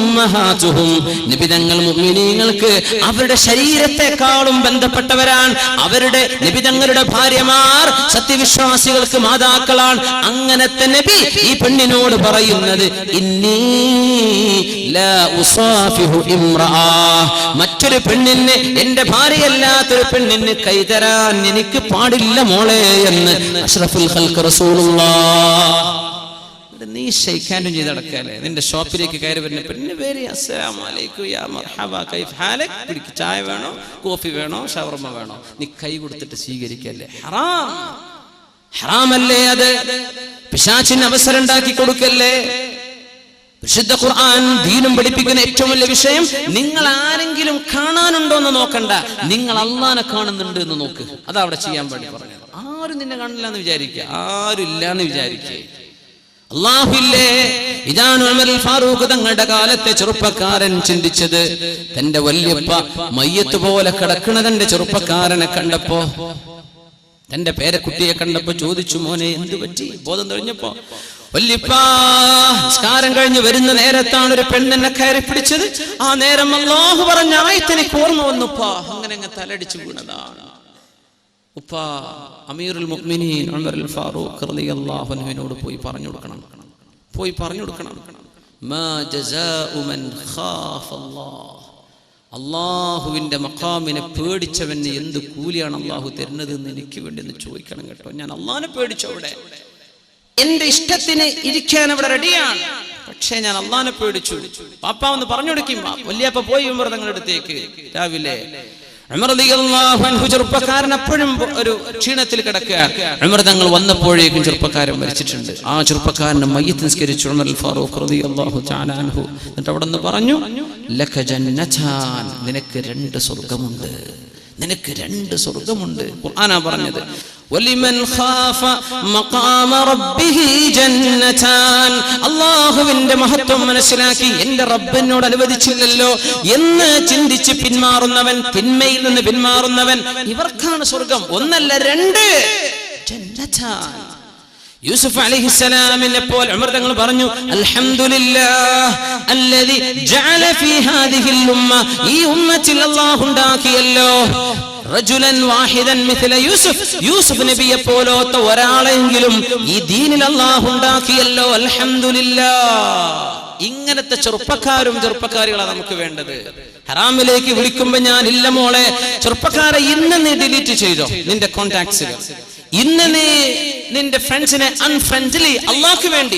أمهاتهم. നബി തങ്ങൾ മുഅ്മിനീങ്ങൾക്ക് അവരുടെ ശരീരത്തെക്കാളും ബന്ധപ്പെട്ടവരാണ്. അവരുടെ നബി തങ്ങളുടെ ഭാര്യമാർ സത്യവിശ്വാസികൾക്ക് മാതാക്കളാണ്. അങ്ങനത്തെ നബി ഈ പെണ്ണിനോട് പറയുന്നത് ഇന്നി ലാ ഉസാഫിഹു ഇംറഅ, മറ്റൊരു പെണ്ണിന് എന്റെ ഭാര്യയല്ലാത്തൊരു പെണ്ണിന് കൈതരാൻ എനിക്ക് പാടില്ല മോളെ എന്ന് അഷ്റഫുൽ ഖൽഖ് റസൂലുള്ളാഹ്. നീ ഷെയ്ഖാനും ചെയ്ത് നടക്കാല്ലേ, നിന്റെ ഷോപ്പിലേക്ക് കയറി വരുന്ന പെണ്ണിന് പേര് അസ്സലാമു അലൈക്കും യാ മർഹബ കൈഫ് ഹാലക്, പിടിക്ക് ചായ വേണോ കോഫി വേണോ ഷവർമ വേണോ, നീ കൈ കൊടുത്തിട്ട് സ്വീകരിക്കല്ലേ. ഹറാം, ഹറാമല്ലേ അത്? പിശാചിന് അവസരം ഉണ്ടാക്കി കൊടുക്കല്ലേ. വിശുദ്ധ ഖുർആൻ ദീനും പഠിപ്പിക്കുന്ന ഏറ്റവും വലിയ വിഷയം, നിങ്ങൾ ആരെങ്കിലും കാണാനുണ്ടോ എന്ന് നോക്കണ്ട, നിങ്ങൾ അള്ളാനെ കാണുന്നുണ്ട് എന്ന് നോക്ക്. അതാ അവിടെ ചെയ്യാൻ വേണ്ടി പറഞ്ഞത്. ആരും നിന്നെ കാണില്ല എന്ന് വിചാരിക്കുക, ആരും ഇല്ല എന്ന് വിചാരിക്കുക. അല്ലാഹുവില്ലേ. ഇതാണ് ഉമർ ഫാറൂഖ് തങ്ങളുടെ കാലത്തെ ചെറുപ്പക്കാരൻ ചിന്തിച്ചത്. തന്റെ വല്യപ്പ മയ്യത്ത് പോലെ കിടക്കണ തന്റെ ചെറുപ്പക്കാരനെ കണ്ടപ്പോ, തന്റെ പേരക്കുട്ടിയെ കണ്ടപ്പോ ചോദിച്ചു, മോനെ എന്ത് പറ്റി? ബോധം തെളിഞ്ഞപ്പോ, വല്യപ്പാ നിസ്കാരം കഴിഞ്ഞ് വരുന്ന നേരത്താണ് ഒരു പെണ്ണെന്നെ കയറി പിടിച്ചത്. ആ നേരം അല്ലാഹു പറഞ്ഞ ആയത്ത് എനിക്ക് ഓർമ്മ വന്നുപ്പാ. അങ്ങനെ തലടിച്ചു വീണതാണ്. ഉപ്പാ അമീറുൽ മുഅ്മിനീൻ ഉമർ ഫാറൂഖ് റളിയല്ലാഹു അൻഹുവിനോട് പോയി പറഞ്ഞു കൊടുക്കണം, മാ ജസാഉ മൻ ഖാഫ അല്ലാഹ്, അള്ളാഹുവിന്റെ മഖാമിനെ പേടിച്ചവന് എന്ത് കൂലിയാണ് അള്ളാഹു തരുന്നത് എന്ന് എനിക്ക് വേണ്ടി ഒന്ന് ചോദിക്കണം കേട്ടോ. ഞാൻ അള്ളാഹിനെ പേടിച്ചവിടെ, എന്റെ ഇഷ്ടത്തിന് ഇരിക്കാൻ അവിടെ റെഡിയാണ്, പക്ഷേ ഞാൻ അള്ളാഹിനെ പേടിച്ചു. പാപ്പ ഒന്ന് പറഞ്ഞു കൊടുക്കും. വല്യപ്പ പോയി ഉമർ തങ്ങളുടെ അടുത്തേക്ക് രാവിലെ. ഉമർ റളിയല്ലാഹു അൻഹു ചെറുപ്പക്കാരൻ അപ്പോഴും ഒരു ക്ഷീണത്തിൽ കിടക്കുകയാണ്. ഉമർ തങ്ങൾ വന്നപ്പോഴേക്കും ചെറുപ്പക്കാരൻ മരിച്ചിട്ടുണ്ട്. ആ ചെറുപ്പക്കാരനെ മയ്യിത്ത് നിസ്കരിച്ചു ഉമർ ഫാറൂഖ് റളിയല്ലാഹു തആല അൻഹു. എന്നിട്ട് അവിടെ നിന്ന് പറഞ്ഞു, ലക ജന്നതാൻ, നിനക്ക് 2 സ്വർഗ്ഗമുണ്ട്, നിനക്ക് 2 സ്വർഗ്ഗമുണ്ട്. ഖുർആനാ പറഞ്ഞത്. വലിമൻ ഖാഫ മഖാമ റബ്ബിഹി ജന്നതാൻ, അല്ലാഹുവിന്റെ മഹത്വം മനസ്സിലാക്കി എന്റെ റബ്ബിനോട് അനുവദിച്ചില്ലല്ലോ എന്ന് ചിന്തിച്ച് പിന്മാറുന്നവൻ, തിന്മയിൽ നിന്ന് പിന്മാറുന്നവൻ, ഇവർക്കാണ് സ്വർഗ്ഗം. 1 അല്ല 2 ജന്നതാൻ. യൂസുഫ് അലൈഹിസ്സലാമിനെ പോലെ ഉമർ തങ്ങൾ പറഞ്ഞു, അൽഹംദുലില്ലാഹ് അല്ലദി ജഅല ഫീ ഹാദിഹിൽ ഉമ്മ, ഈ ഉമ്മത്തിൽ അല്ലാഹു ഉണ്ടാക്കിയല്ലോ റജുലൻ വാഹിദൻ മിഥല യൂസുഫ്, യൂസുഫ് നബിയെ പോലത്തെ ഒരാളെങ്കിലും ഈ ദീനിൽ അല്ലാഹു ഉണ്ടാക്കിയല്ലോ. അൽഹംദുലില്ലാഹ്. ഇങ്ങനത്തെ ചെറുപ്പക്കാരികളാണ് നമുക്ക് വേണ്ടത്. ഹറാമിലേക്ക് വിളിക്കുമ്പോ ഞാൻ ഇല്ല മോളെ, ചെറുപ്പക്കാരെ ഇന്ന് നീ ഡിലീറ്റ് ചെയ്തോ നിന്റെ കോണ്ടാക്ട്സുകൾ, ഇന്ന് നീ നിന്റെ ഫ്രണ്ട്സിനെ അൺഫ്രണ്ട്ലി, അള്ളാഹ്ക്ക് വേണ്ടി.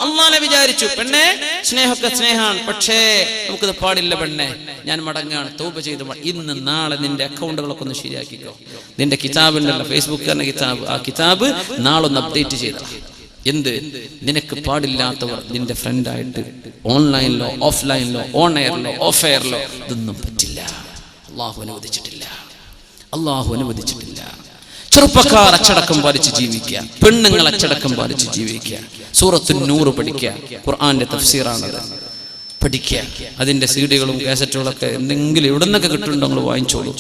അള്ളാഹിനെ വിചാരിച്ചു. പെണ്ണെ സ്നേഹമൊക്കെ സ്നേഹമാണ്, പക്ഷേ നമുക്കിത് പാടില്ല പെണ്ണെ, ഞാൻ മടങ്ങാണ്, തൗബ ചെയ്ത് ഇന്ന് നാളെ നിന്റെ അക്കൗണ്ടുകളൊക്കെ ഒന്ന് ശരിയാക്കിക്കോ. നിന്റെ കിതാബുണ്ടല്ലോ, ഫേസ്ബുക്കിന്റെ കിതാബ്, ആ കിതാബ് നാളൊന്ന് അപ്ഡേറ്റ് ചെയ്ത. എന്ത്? നിനക്ക് പാടില്ലാത്തവർ നിന്റെ ഫ്രണ്ടായിട്ട് ഓൺലൈനിലോ ഓഫ്ലൈനിലോ ഓൺ എയറിലോ ഓഫ് എയറിലോ ഇതൊന്നും പറ്റില്ല. അള്ളാഹു അനുവദിച്ചിട്ടില്ല. ചെറുപ്പക്കാർ അച്ചടക്കം പാലിച്ച് ജീവിക്കുക, പെണ്ണുങ്ങൾ അച്ചടക്കം പാലിച്ച് ജീവിക്കുക. സൂറത്തുൻ നൂർ പഠിക്കുക, ഖുർആന്റെ തഫ്സീറാണത്, പഠിക്കുക. അതിന്റെ സീഡികളും കാസറ്റുകളൊക്കെ എന്തെങ്കിലും എവിടെ നിന്നൊക്കെ കിട്ടുന്നുണ്ടോ നിങ്ങൾ വാങ്ങിച്ചോളൂ,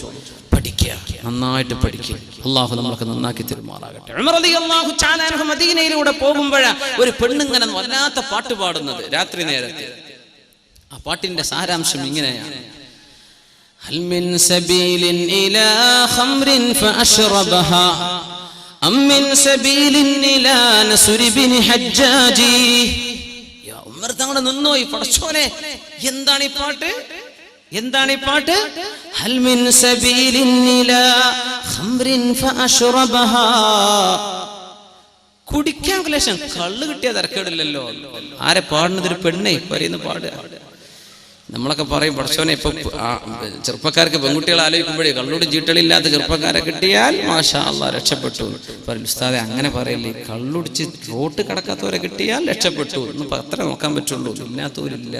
പഠിക്കുക, നന്നായിട്ട് പഠിക്കുക. അള്ളാഹു നമ്മളൊക്കെ നന്നാക്കി തെരുമാറാകട്ടെ. ഉമർ റളിയല്ലാഹു തആല അൻഹു മദീനയിലൂടെ പോകുമ്പോഴാ ഒരു പെണ്ണുങ്ങനെ വല്ലാത്ത പാട്ട് പാടുന്നത് രാത്രി നേരത്തെ. ആ പാട്ടിന്റെ സാരാംശം ഇങ്ങനെയാണ്: هل من سبيل إلى خمر فأشربها أم من سبيل إلى نسر بن حجاج. യാ ഉമർ തങ്ങൾ നിന്നോയി, പടച്ചോനെ എന്താണ് ഈ പാട്ട്? ഹൽ മിൻ സബീലിൻ ഇലാ ഖംറിൻ ഫഅശ്റബഹാ. കുടിക്കാൻ ക്ലേശം, കള്ള് കിട്ടിയ തരക്കേടില്ലല്ലോ. ആരെ പാടുന്നത്? ഒരു പെണ്ണേ പറയുന്ന പാടുക. നമ്മളൊക്കെ പറയും, പടച്ചോനെ ഇപ്പൊ ചെറുപ്പക്കാർക്ക് പെൺകുട്ടികളെ ആലോചിക്കുമ്പോഴേ കള്ളോടും ചീട്ടളില്ലാത്ത ചെറുപ്പക്കാരെ കിട്ടിയാൽ മാഷാ അല്ലാഹ് രക്ഷപ്പെട്ടു. ഉസ്താദെ അങ്ങനെ പറയില്ലേ, കള്ളുടിച്ച് റോട്ട് കടക്കാത്തവരെ കിട്ടിയാൽ രക്ഷപ്പെട്ടു എന്ന് അത്ര നോക്കാൻ പറ്റുള്ളൂ, ഇല്ലാത്തവരില്ല.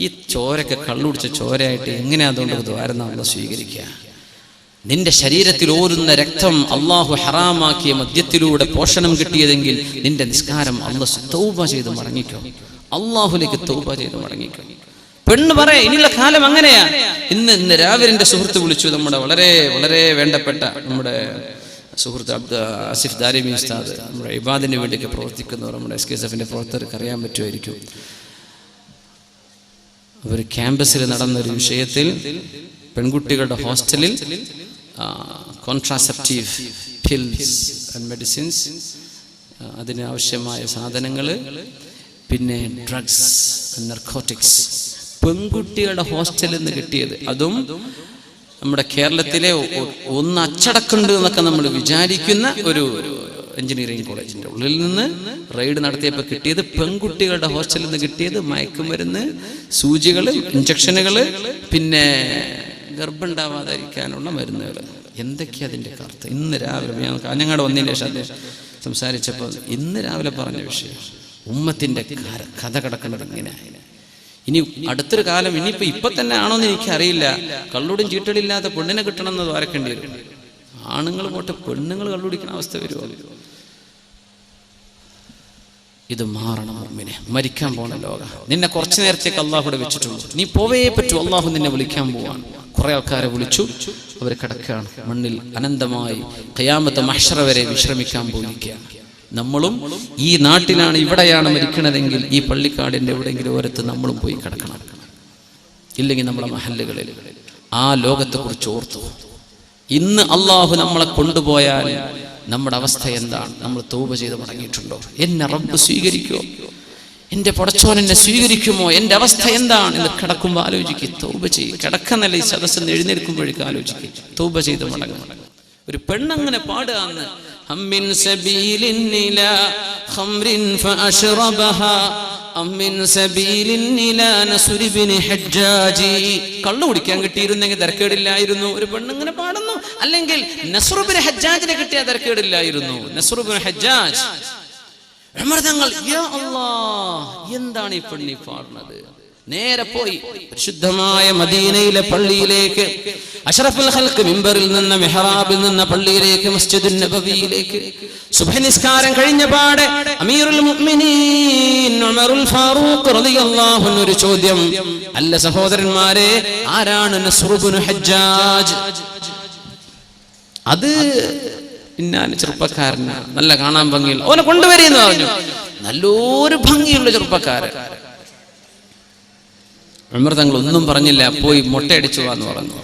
ഈ ചോരൊക്കെ കള്ളുടിച്ച ചോരയായിട്ട് എങ്ങനെ അതുകൊണ്ട് ദ്വാരം നമ്മൾ സ്വീകരിക്കുക? നിന്റെ ശരീരത്തിൽ ഓരുന്ന രക്തം അള്ളാഹു ഹറാമാക്കിയ മദ്യത്തിലൂടെ പോഷണം കിട്ടിയതെങ്കിൽ നിന്റെ നിസ്കാരം അള്ളാഹ് തൗബ ചെയ്ത് മടങ്ങിക്കോ, അള്ളാഹുലേക്ക് തൗബ ചെയ്ത് മടങ്ങിക്കോ. പെണ്ണ് പറയാ ഇനിയുള്ള കാലം അങ്ങനെയാ. ഇന്ന് രാവിലെ എന്റെ സുഹൃത്ത് വിളിച്ചു, നമ്മുടെ വളരെ വളരെ വേണ്ടപ്പെട്ട നമ്മുടെ സുഹൃത്ത് ആസിഫ് ദാരിമി ഉസ്താദ്, നമ്മുടെ ഇബാദിന് വേണ്ടിയൊക്കെ പ്രവർത്തിക്കുന്നവർ, നമ്മുടെ SKSF പ്രവർത്തകർക്ക് അറിയാൻ പറ്റുമായിരിക്കും. ഒരു ക്യാമ്പസിൽ നടന്നൊരു വിഷയത്തിൽ പെൺകുട്ടികളുടെ ഹോസ്റ്റലിൽ കോൺട്രാസെപ്റ്റീവ് പിൽസ് ആൻഡ് മെഡിസിൻസ്, അതിന് ആവശ്യമായ സാധനങ്ങൾ, പിന്നെ ഡ്രഗ്സ്, നർക്കോട്ടിക്സ് പെൺകുട്ടികളുടെ ഹോസ്റ്റലിൽ നിന്ന് കിട്ടിയത്. അതും നമ്മുടെ കേരളത്തിലെ ഒന്ന് അച്ചടക്കമുണ്ട് എന്നൊക്കെ നമ്മൾ വിചാരിക്കുന്ന ഒരു എഞ്ചിനീയറിംഗ് കോളേജിൻ്റെ ഉള്ളിൽ നിന്ന് റെയ്ഡ് നടത്തിയപ്പോൾ കിട്ടിയത്, പെൺകുട്ടികളുടെ ഹോസ്റ്റലിൽ നിന്ന് കിട്ടിയത് മയക്കുമരുന്ന്, സൂചികൾ, ഇഞ്ചക്ഷനുകൾ, പിന്നെ ഗർഭമുണ്ടാവാതിരിക്കാനുള്ള മരുന്നുകൾ. എന്തൊക്കെയാ അതിൻ്റെ കറുത്ത്? ഇന്ന് രാവിലെ ഞാൻ കാഞ്ഞങ്ങാട് വന്നതിന് ശേഷം അദ്ദേഹം സംസാരിച്ചപ്പോൾ ഇന്ന് രാവിലെ പറഞ്ഞ വിഷയം, ഉമ്മത്തിൻ്റെ കഥ കിടക്കുന്നത് ഇങ്ങനെ. ഇനി അടുത്തൊരു കാലം, ഇപ്പൊ തന്നെ ആണോന്ന് എനിക്കറിയില്ല, കള്ളുടും ചീട്ടടില്ലാത്ത പെണ്ണിനെ കിട്ടണമെന്ന് ദ്വാരക്കേണ്ടി വരും. ആണുങ്ങൾ പോട്ടെ, പെണ്ണുങ്ങൾ കള്ളുടിക്കുന്ന അവസ്ഥ വരുമോ? ഇത് മാറണം. മുഅ്മിനെ, മരിക്കാൻ പോണ ലോക, നിന്നെ കുറച്ചു നേരത്തേക്ക് അള്ളാഹുടെ വെച്ചിട്ടുണ്ട്, നീ പോവേ പറ്റൂ. അള്ളാഹു നിന്നെ വിളിക്കാൻ പോവാണ്. കുറെ ആൾക്കാരെ വിളിച്ചു, അവർ കിടക്കുകയാണ് മണ്ണിൽ അനന്തമായി, ഖിയാമത്ത് മഹ്ശറ വരെ വിശ്രമിക്കാൻ പോയിരിക്കുകയാണ്. നമ്മളും ഈ നാട്ടിലാണ്, ഇവിടെയാണ് മരിക്കണതെങ്കിൽ ഈ പള്ളിക്കാടിൻ്റെ എവിടെയെങ്കിലും ഓരത്ത് നമ്മളും പോയി കിടക്കണം. ഇല്ലെങ്കിൽ നമ്മളെ മഹല്ലുകളിൽ ആ ലോകത്തെക്കുറിച്ച് ഓർത്തു. ഇന്ന് അള്ളാഹു നമ്മളെ കൊണ്ടുപോയാൽ നമ്മുടെ അവസ്ഥ എന്താണ്? നമ്മൾ തൗബ ചെയ്ത് മടങ്ങിയിട്ടുണ്ടോ? എന്നെ റബ്ബ് സ്വീകരിക്കുമോ? എൻ്റെ പടച്ചോൻ എന്നെ സ്വീകരിക്കുമോ? എൻ്റെ അവസ്ഥ എന്താണ് എന്ന് കിടക്കുമ്പോൾ ആലോചിക്കുക. തൗബ ചെയ്യും. കിടക്കുന്നല്ല, ഈ സദസ്സിൽ എഴുന്നേൽക്കുമ്പോഴേക്കും ആലോചിക്കുക. തൗബ ചെയ്ത് മടങ്ങും. ഒരു പെണ്ണങ്ങനെ പാടുകയെന്ന്, അമ്മിൻ സബീലിൻ ഇലാ ഖംറിൻ ഫഅശ്റബഹാ അമ്മിൻ സബീലിൻ ഇലാ നസ്ർ ഇബ്നു ഹജ്ജാജി. കള്ളു കുടിക്കാൻ കിട്ടിയിരുന്നെങ്കിൽ തരക്കേടില്ലായിരുന്നു. ഒരു പെണ്ണിങ്ങനെ പാടുന്നു. അല്ലെങ്കിൽ നസ്ർ ഇബ്നു ഹജ്ജാജിനെ കിട്ടിയാൽ തരക്കേടില്ലായിരുന്നു. നസ്ർ ഇബ്നു ഹജ്ജാജ് ഉമർ തങ്ങൾ, യാ അല്ലാഹ്, എന്താണ് ഈ പെണ്ണി പാടുന്നത്? നേരെ പോയി പരിശുദ്ധമായ മദീനയിലെ പള്ളിയിലേക്ക്, അഷ്റഫുൽ ഖൽഖ് മിമ്പറിൽ നിന്ന്, മിഹ്റാബിൽ നിന്ന് പള്ളിയിലേക്ക്, മസ്ജിദുൻ നബവിയിലേക്ക് സുബ്ഹി നിസ്കാരം കഴിഞ്ഞ പാടെ അമീറുൽ മുഅ്മിനീൻ ഉമറുൽ ഫാറൂഖ് റളിയല്ലാഹു അൻഹു ഒരു ചോദ്യം. അല്ല സഹോദരന്മാരെ, ആരാണ് നസ്ർ ഇബ്നു ഹജ്ജാജ്? അത് ഇന്നാണ് ചെറുപ്പക്കാരനാണ്, നല്ല കാണാൻ ഭംഗിയുള്ള, ഓനെ കൊണ്ടുവരെന്ന് പറഞ്ഞു. നല്ലൊരു ഭംഗിയുള്ള ചെറുപ്പക്കാരൻ. ഉമർ തങ്ങൾ ഒന്നും പറഞ്ഞില്ല, പോയി മുട്ടയടിച്ചു വാന്ന് പറഞ്ഞു.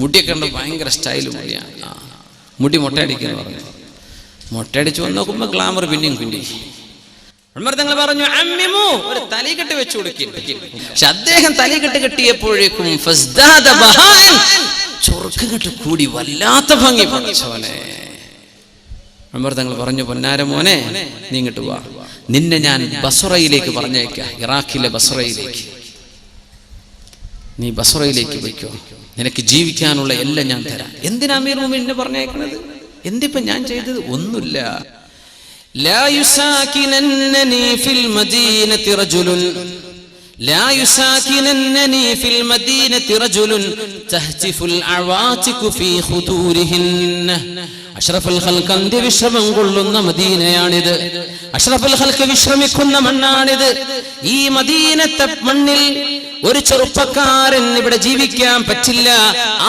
മുടിയൊക്കെ ഉണ്ട്, ഭയങ്കര സ്റ്റൈല് മുടിയാണ്. മുടി മുട്ടയടിക്കുന്നു പറഞ്ഞു. മുട്ടയടിച്ചു വന്ന് നോക്കുമ്പോ ഗ്ലാമർ പിന്നെയും കൂടി. ഉമർ തങ്ങൾ പറഞ്ഞു, അമ്മിമു, ഒരു തലക്കെട്ട് വെച്ചു കൊടുക്കും. പക്ഷെ അദ്ദേഹം തലക്കെട്ട് കെട്ടിയപ്പോഴേക്കും ചൊറുക്കങ്ങട്ട് കൂടി, വല്ലാത്ത ഭംഗി. പഠിച്ചവനെ, ഉമർ തങ്ങൾ പറഞ്ഞു, പൊന്നാര മോനെ, നീ ഇങ്ങോട്ട് വാ, നിന്നെ ഞാൻ ബസ്റയിലേക്ക് പറഞ്ഞേക്കാം, ഇറാഖിലെ ബസ്റയിലേക്ക്. നീ ബസ്റയിലേക്ക് പോയിക്കോ, നിനക്ക് ജീവിക്കാനുള്ള എല്ലാം ഞാൻ തരാം. എന്തിനാ അമീർ മുഅ്മിനീനെ പറഞ്ഞേക്കണത്? എന്തിപ്പം ഞാൻ ചെയ്തത്? ഒന്നുമില്ല. ലാ യുസാകിനന്നനി ഫിൽ മദീനതി റജുലുൻ ലാ യുസാകിനന്നനി ഫിൽ മദീനതി റജുലുൻ തഹ്തിഫുൽ അവാതികു ഫീ ഖുദൂരിഹിന്ന. അഷ്റഫുൽ ഖൽഖ് അന്ത്യവിശ്രമം കൊള്ളുന്ന മദീനയാണിത്. അഷ്റഫുൽ ഖൽഖ് വിശ്രമിക്കുന്ന മണ്ണാണിത്. ഈ മദീനത്തെ മണ്ണിൽ ഒരു ചെറുപ്പക്കാരൻ ഇവിടെ ജീവിക്കാൻ പറ്റില്ല.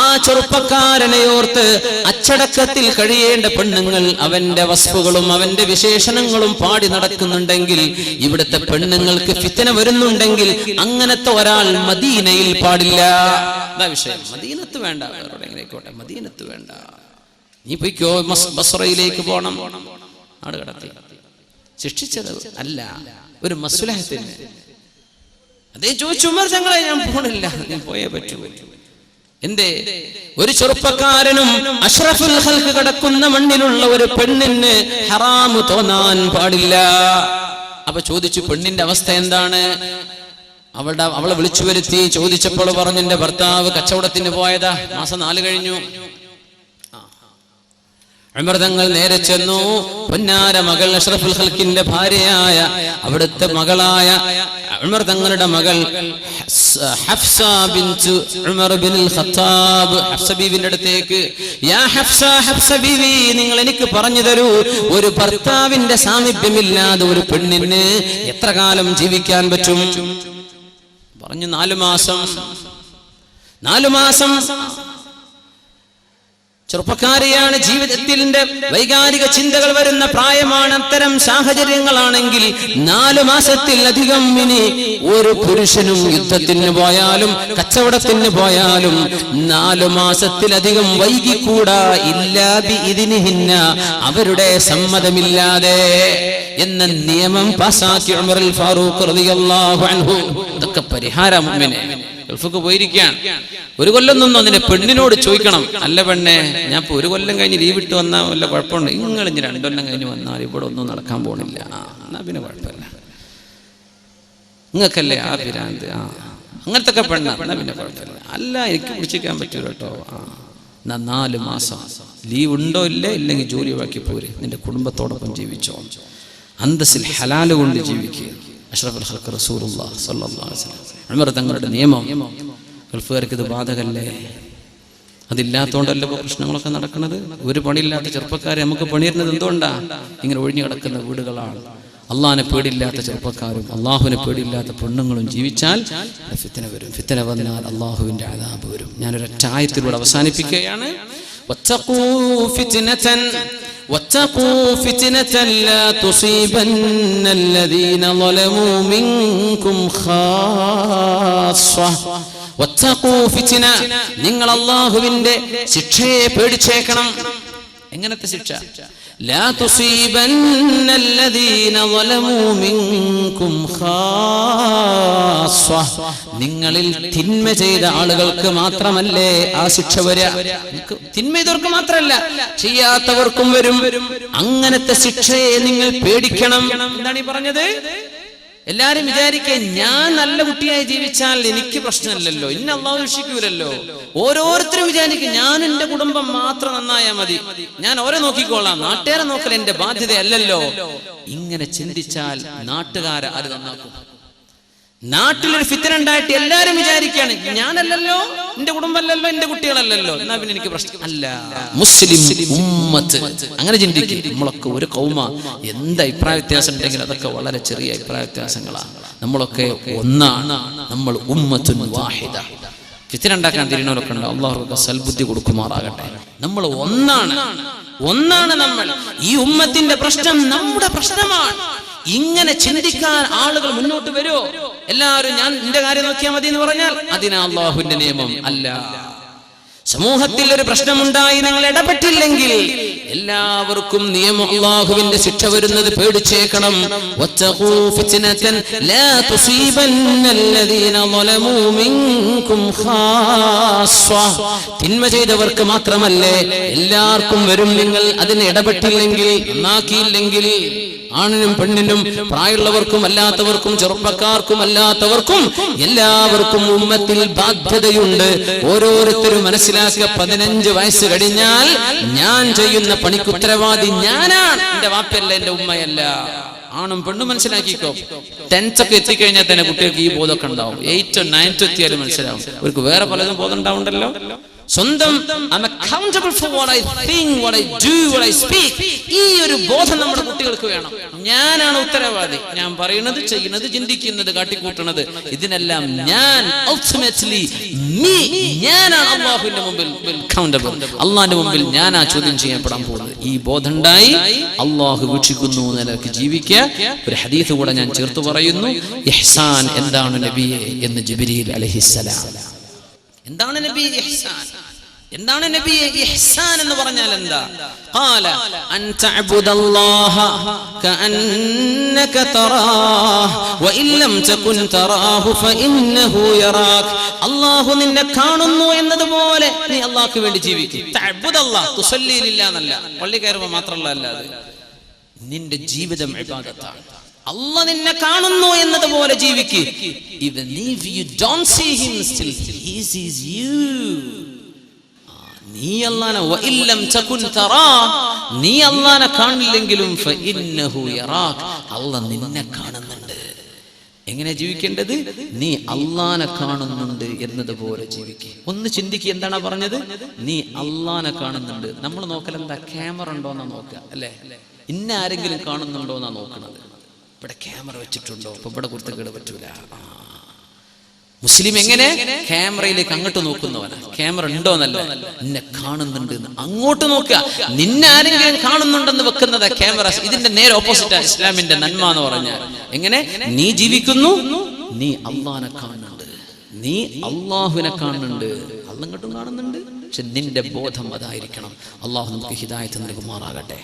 ആ ചെറുപ്പക്കാരനെ ഓർത്ത് അച്ചടക്കത്തിൽ കഴിയേണ്ട പെണ്ണുങ്ങൾ അവന്റെ വസ്തുക്കളും അവന്റെ വിശേഷണങ്ങളും പാടി നടക്കുന്നുണ്ടെങ്കിൽ, ഇവിടുത്തെ പെണ്ണുങ്ങൾക്ക് ഫിത്ന വരുന്നുണ്ടെങ്കിൽ, അങ്ങനത്തെ ഒരാൾ മദീനയിൽ പാടില്ല. അതാ വിഷയം. മദീനത്ത് വേണ്ട, എങ്ങനെയായിക്കോട്ടെ, മദീനത്ത് വേണ്ട. നീ പോയിക്കോ, ബസ്റയിലേക്ക് പോണം. ആട് കടത്തി ശിക്ഷിച്ചത് അല്ല, ഒരു മസ്ലഹത്തിന്. അതേ ചോദിച്ചു ഉമർ തങ്ങളെ, ഞാൻ പോണില്ല, ഞാൻ പോയേ പറ്റൂ. എന്തേ? ഒരു ചെറുപ്പക്കാരനും അഷ്റഫുൽ ഖൽഖ് കിടക്കുന്ന മണ്ണിലുള്ള ഒരു പെണ്ണിന് ഹറാമു തോന്നാൻ പാടില്ല. അപ്പൊ ചോദിച്ചു, പെണ്ണിന്റെ അവസ്ഥ എന്താണ്? അവളെ വിളിച്ചു വരുത്തി ചോദിച്ചപ്പോൾ പറഞ്ഞു, എന്റെ ഭർത്താവ് കച്ചവടത്തിന് പോയതാ, മാസം 4 കഴിഞ്ഞു. ഉമർ തങ്ങൾ നേരെ ചെന്നു. പൊന്നാര മകൾ അഷ്റഫുൽ ഖൽഖിന്റെ ഭാര്യയായ, അവിടുത്തെ മകളായ ഉമർ തങ്ങളുടെ മകൾ ഹഫ്സ ബിൻത് ഉമർ ഇബ്നുൽ ഖത്താബ്, ഹഫ്സ ബീവിന്റെ അടുത്തേക്ക്, യാ ഹഫ്സ, ഹഫ്സ ബീവി, നിങ്ങൾ എനിക്ക് പറഞ്ഞു തരൂ, ഒരു ഭർത്താവിന്റെ സാമീപ്യമില്ലാതെ ഒരു പെണ്ണിന് എത്ര കാലം ജീവിക്കാൻ പറ്റും? പറഞ്ഞു, 4 മാസം. 4 മാസം. ചെറുപ്പക്കാരെയാണ്, ജീവിതത്തിന്റെ വൈകാരിക ചിന്തകൾ വരുന്ന പ്രായമാണ്. അത്തരം സാഹചര്യങ്ങളാണെങ്കിൽ 4 മാസത്തിലധികം ഇനി ഒരു പുരുഷനും യുദ്ധത്തിന് പോയാലും കച്ചവടത്തിന് പോയാലും 4 മാസത്തിലധികം വൈകിക്കൂടാ. ഇല്ലാ ബിഇദ്നിഹിന്ന, അവരുടെ സമ്മതമില്ലാതെ എന്ന നിയമം പാസാക്കി ഉമർ ഫാറൂഖ് റളിയല്ലാഹു അൻഹു. ഇതൊക്കെ പരിഹാരം. മുഅ്മിനെ ഗൾഫിക്ക് പോയിരിക്കുകയാണ്, 1 കൊല്ലം നിന്നോ, നിന്റെ പെണ്ണിനോട് ചോദിക്കണം, അല്ല പെണ്ണെ ഞാൻ ഇപ്പൊ 1 കൊല്ലം കഴിഞ്ഞ് ലീവ് ഇട്ട് വന്നാൽ വല്ല കുഴപ്പമുണ്ട്? നിങ്ങൾ ഇനി 2 കൊല്ലം കഴിഞ്ഞ് വന്നാൽ ഇവിടെ ഒന്നും നടക്കാൻ പോണില്ല, എന്നാ പിന്നെ കുഴപ്പമില്ല, നിങ്ങൾക്കല്ലേ ആ പിരാന്ത്, അങ്ങനത്തെ ഒക്കെ പെണ്ണ, എന്നാ പിന്നെ കുഴപ്പമില്ല. അല്ല എനിക്ക് പിടിച്ചിരിക്കാൻ പറ്റൂല കേട്ടോ, 4 മാസം ലീവ് ഉണ്ടോ ഇല്ലേ, ഇല്ലെങ്കിൽ ജോലി ഒഴിവാക്കി പോരെ, നിന്റെ കുടുംബത്തോടൊപ്പം ജീവിച്ചോ, അന്തസ്സിൽ ഹലാല് കൊണ്ട് ജീവിക്കുക. അഷ്റഫുൽ ഖൽഖ് റസൂലുള്ളാഹി സ്വല്ലല്ലാഹു അലൈഹി വസല്ലം ഉമർ തങ്ങളുടെ നിയമം. ഗൾഫുകാർക്ക് ഇത് ബാധകല്ലേ? അതില്ലാത്തതുകൊണ്ടല്ലോ ഇപ്പോൾ പ്രശ്നങ്ങളൊക്കെ നടക്കുന്നത്. ഒരു പണിയില്ലാത്ത ചെറുപ്പക്കാരെ നമുക്ക് പണിയിരുന്നത് എന്തുകൊണ്ടാ? ഇങ്ങനെ ഒഴിഞ്ഞു കിടക്കുന്ന വീടുകളാണ്. അള്ളാഹിനെ പേടിയില്ലാത്ത ചെറുപ്പക്കാരും അള്ളാഹുവിനെ പേടിയില്ലാത്ത പെണ്ണുങ്ങളും ജീവിച്ചാൽ ഫിത്ന വരും. ഫിത്ന വന്നാൽ അള്ളാഹുവിന്റെ അദാബ് വരും. ഞാനൊരൊറ്റ ആയത്തിലൂടെ അവസാനിപ്പിക്കുകയാണ്. واتقوا فتنة لا تصيبن الذين ظلموا منكم خاصة. واتقوا فتنة, നിങ്ങൾ അല്ലാഹുവിന്റെ ശിക്ഷയെ പേടിച്ചേക്കണം. എങ്ങനത്തെ ശിക്ഷ? لا تصيبن الذين ظلموا منكم خاصة, നിങ്ങളിൽ തിന്മ ചെയ്ത ആളുകൾക്ക് മാത്രമല്ലേ ആ ശിക്ഷ വരിക. തിന്മ ചെയ്തവർക്ക് മാത്രമല്ല, ചെയ്യാത്തവർക്കും വരും. അങ്ങനത്തെ ശിക്ഷയെ നിങ്ങൾ പേടിക്കണം. എന്താണ് ഈ പറഞ്ഞത്? എല്ലാരും വിചാരിക്കുക ഞാൻ നല്ല കുട്ടിയായി ജീവിച്ചാൽ എനിക്ക് പ്രശ്നമില്ലല്ലോ, ഇന്നെ അള്ളാഹു രക്ഷിക്കൂലല്ലോ. ഓരോരുത്തരും വിചാരിക്കും ഞാൻ എന്റെ കുടുംബം മാത്രം നന്നായാൽ മതി, ഞാൻ ഓരോ നോക്കിക്കോളാം, നാട്ടുകാരെ നോക്കൽ എന്റെ ബാധ്യതയല്ലല്ലോ. ഇങ്ങനെ ചിന്തിച്ചാൽ നാട്ടുകാരെ ആര് നന്നാക്കും? നാട്ടിലൊരു ഫിത്ന ഉണ്ടായിട്ട് എല്ലാരും വിചാരിക്കുകയാണ് ഞാനല്ലല്ലോ, എന്റെ കുടുംബമല്ലല്ലോ, എന്റെ കുട്ടികളല്ലല്ലോ, എന്നാ പിന്നെ എനിക്ക് പ്രശ്നം അല്ല. മുസ്ലിം ഉമ്മത്ത് അങ്ങനെ ചിന്തിക്കും. നമ്മളൊക്കെ ഒരു കൗമ, എന്ത് അഭിപ്രായ വ്യത്യാസം ഉണ്ടെങ്കിൽ അതൊക്കെ വളരെ ചെറിയ അഭിപ്രായ വ്യത്യാസങ്ങളാണ്. നമ്മളൊക്കെ ഒന്നാണ്. നമ്മൾ ഉമ്മത്തുൻ വാഹിദ. ഫിത്ന ഉണ്ടാക്കാൻ തിരിഞ്ഞവരൊക്കെ ഉണ്ട്, അല്ലാഹു സൽബുദ്ധി കൊടുക്കുമാറാകട്ടെ. നമ്മൾ ഒന്നാണ് നമ്മൾ. ഈ ഉമ്മത്തിന്റെ പ്രശ്നം നമ്മുടെ പ്രശ്നമാണ്. ഇങ്ങനെ ചിന്തിക്കാൻ ആളുകൾ മുന്നോട്ട് വരുമോ? എല്ലാവരും ഞാൻ എന്റെ കാര്യം നോക്കിയാൽ മതി എന്ന് പറഞ്ഞാൽ അതിനാ അല്ലാഹുവിന്റെ നിയമം അല്ല. സമൂഹത്തിൽ ഒരു പ്രശ്നമുണ്ടായി നിങ്ങൾ ഇടപെട്ടില്ലെങ്കിൽ എല്ലാവർക്കും നിയമം അല്ലാഹുവിന്റെ ശിക്ഷ വരുന്നത് പേടിച്ചേക്കണം. വത്തഖൂ ഫിത്നതൻ ലാ തുസീബന്നല്ലദീന ളലമൂ മിൻകും ഖാസ്സ. തിന്മ ചെയ്തവർക്ക് മാത്രമല്ലേ, എല്ലാവർക്കും വരും. നിങ്ങൾ അതിന് ഇടപെട്ടില്ലെങ്കിൽ, നന്നാക്കിയില്ലെങ്കിൽ, ആണിനും പെണ്ണിനും, പ്രായമുള്ളവർക്കും അല്ലാത്തവർക്കും, ചെറുപ്പക്കാർക്കും അല്ലാത്തവർക്കും എല്ലാവർക്കും ഉമ്മത്തിൽ ബാധ്യതയുണ്ട്. ഓരോരുത്തരും മനസ്സിലാക്കുക, 15 വയസ്സ് കഴിഞ്ഞാൽ ഞാൻ ചെയ്യുന്ന പണിക്ക് ഉത്തരവാദി ഞാനാണ്, എന്റെ വാപ്പയല്ല, എന്റെ ഉമ്മയല്ല. ആണും പെണ്ണും മനസ്സിലാക്കിക്കോ. 10th ഒക്കെ എത്തിക്കഴിഞ്ഞാൽ തന്നെ കുട്ടികൾക്ക് ഈ ബോധമൊക്കെ ഉണ്ടാവും. 8th 9th എത്തിയാലും മനസ്സിലാവും. അവർക്ക് വേറെ പലതും ബോധം ഉണ്ടാവുണ്ടല്ലോ. സ്വന്തം I'm accountable for what I think, what I do, what I speak. ഈ ഒരു ബോധം നമ്മുടെ കുട്ടികൾക്ക് വേണം. ഞാനാണ് ഉത്തരവാദി, ഞാൻ പറയുന്നത്, ചെയ്യുന്നത്, ചിന്തിക്കുന്നത്, കാട്ടിക്കൂട്ടുന്നത്, ഇതിനെല്ലാം ഞാൻ ultimately me, ഞാനാണ് അല്ലാഹുവിന്റെ മുമ്പിൽ accountable. അല്ലാഹുവിന്റെ മുമ്പിൽ ഞാനാ ചോദ്യം ചെയ്യപ്പെടാൻ പോകുന്നത്. ഈ ബോധം ഉണ്ടായി അല്ലാഹു വീക്ഷിക്കുന്നു എന്നൊക്കെ ജീവിക്കുക. ഒരു ഹദീസ് കൂടെ ഞാൻ ചേർത്ത് പറയുന്നു. ഇഹ്സാൻ എന്താണ് നബിയെ എന്ന് ജിബ്രീൽ അലൈഹിസ്സലാം. എന്താണ് നബി ഇഹ്സാൻ? എന്താണ് നബി ഇഹ്സാൻ എന്ന് പറഞ്ഞാൽ എന്താ? ഖാല അൻ തഅബുദല്ലാഹ കഅന്നക തറാഹു വഇൻ ലം തകുൻ തറാഹു ഫഇന്നഹു യറാക്. അല്ലാഹു നിന്നെ കാണുന്നു എന്നതുപോലെ നീ അല്ലാഹുവിന് വേണ്ടി ജീവിക്കുക. തഅബുദല്ലാഹ് തുസല്ലി ലില്ലാഹ് എന്നല്ല, പള്ളി കയറുമ്പോൾ മാത്രമല്ല, അല്ലാതെ നിന്റെ ജീവിതം ഇബാദത്താണ്. അല്ലാഹു നിന്നെ കാണുന്നു എന്നതുപോലെ ജീവിക്കുക. Even if you don't see him, still he sees you. നീ അല്ലാഹനെ വഇല്ലം തകുൻ തറാ, നീ അല്ലാഹനെ കാണില്ലെങ്കിലും ഫഇന്നഹു യറാക്, അല്ലാഹ് നിന്നെ കാണുന്നുണ്ട്. എങ്ങനെ ജീവിക്കേണ്ടത്? നീ അല്ലാഹനെ കാണുന്നുണ്ട് എന്നതുപോലെ ജീവിക്കുക. ഒന്ന് ചിന്തിക്കുക, എന്താണ് പറഞ്ഞത്? നീ അല്ലാഹനെ കാണുന്നുണ്ട്. നമ്മൾ നോക്കൽ എന്താ? ക്യാമറ ഉണ്ടോന്നാ നോക്കുക, അല്ലേ? ഇന്ന ആരെങ്കിലും കാണുന്നുണ്ടോ എന്നാ നോക്കണത്. ഇവിടെ ക്യാമറ വെച്ചിട്ടുണ്ടോ? ഇപ്പൊ ഇവിടെ കുരുത്തക്കേട് പറ്റൂല. മുസ്ലിം എങ്ങനെ? ക്യാമറയിലേക്ക് അങ്ങോട്ട് നോക്കുന്നവനാണ്. ക്യാമറ ഉണ്ടോന്നല്ല, എന്നെ കാണുന്നുണ്ട് അങ്ങോട്ട് നോക്കുക. നിന്നെ ആരെങ്കിലും കാണുന്നുണ്ടെന്ന് വെക്കുന്നത് ക്യാമറ. ഇതിന്റെ നേരെ ഓപ്പോസിറ്റാ ഇസ്ലാമിന്റെ നന്മ എന്ന് പറഞ്ഞാൽ. എങ്ങനെ? നീ ജീവിക്കുന്നു, നീ അള്ളാഹിനെ കാണുന്നുണ്ട്, നീ അള്ളാഹുവിനെ കാണുന്നുണ്ട്, അള്ളങ്ങോട്ടും കാണുന്നുണ്ട്. പക്ഷെ നിന്റെ ബോധം അതായിരിക്കണം. അള്ളാഹു നമുക്ക് ഹിദായത്ത് നൽകുമാറാകട്ടെ.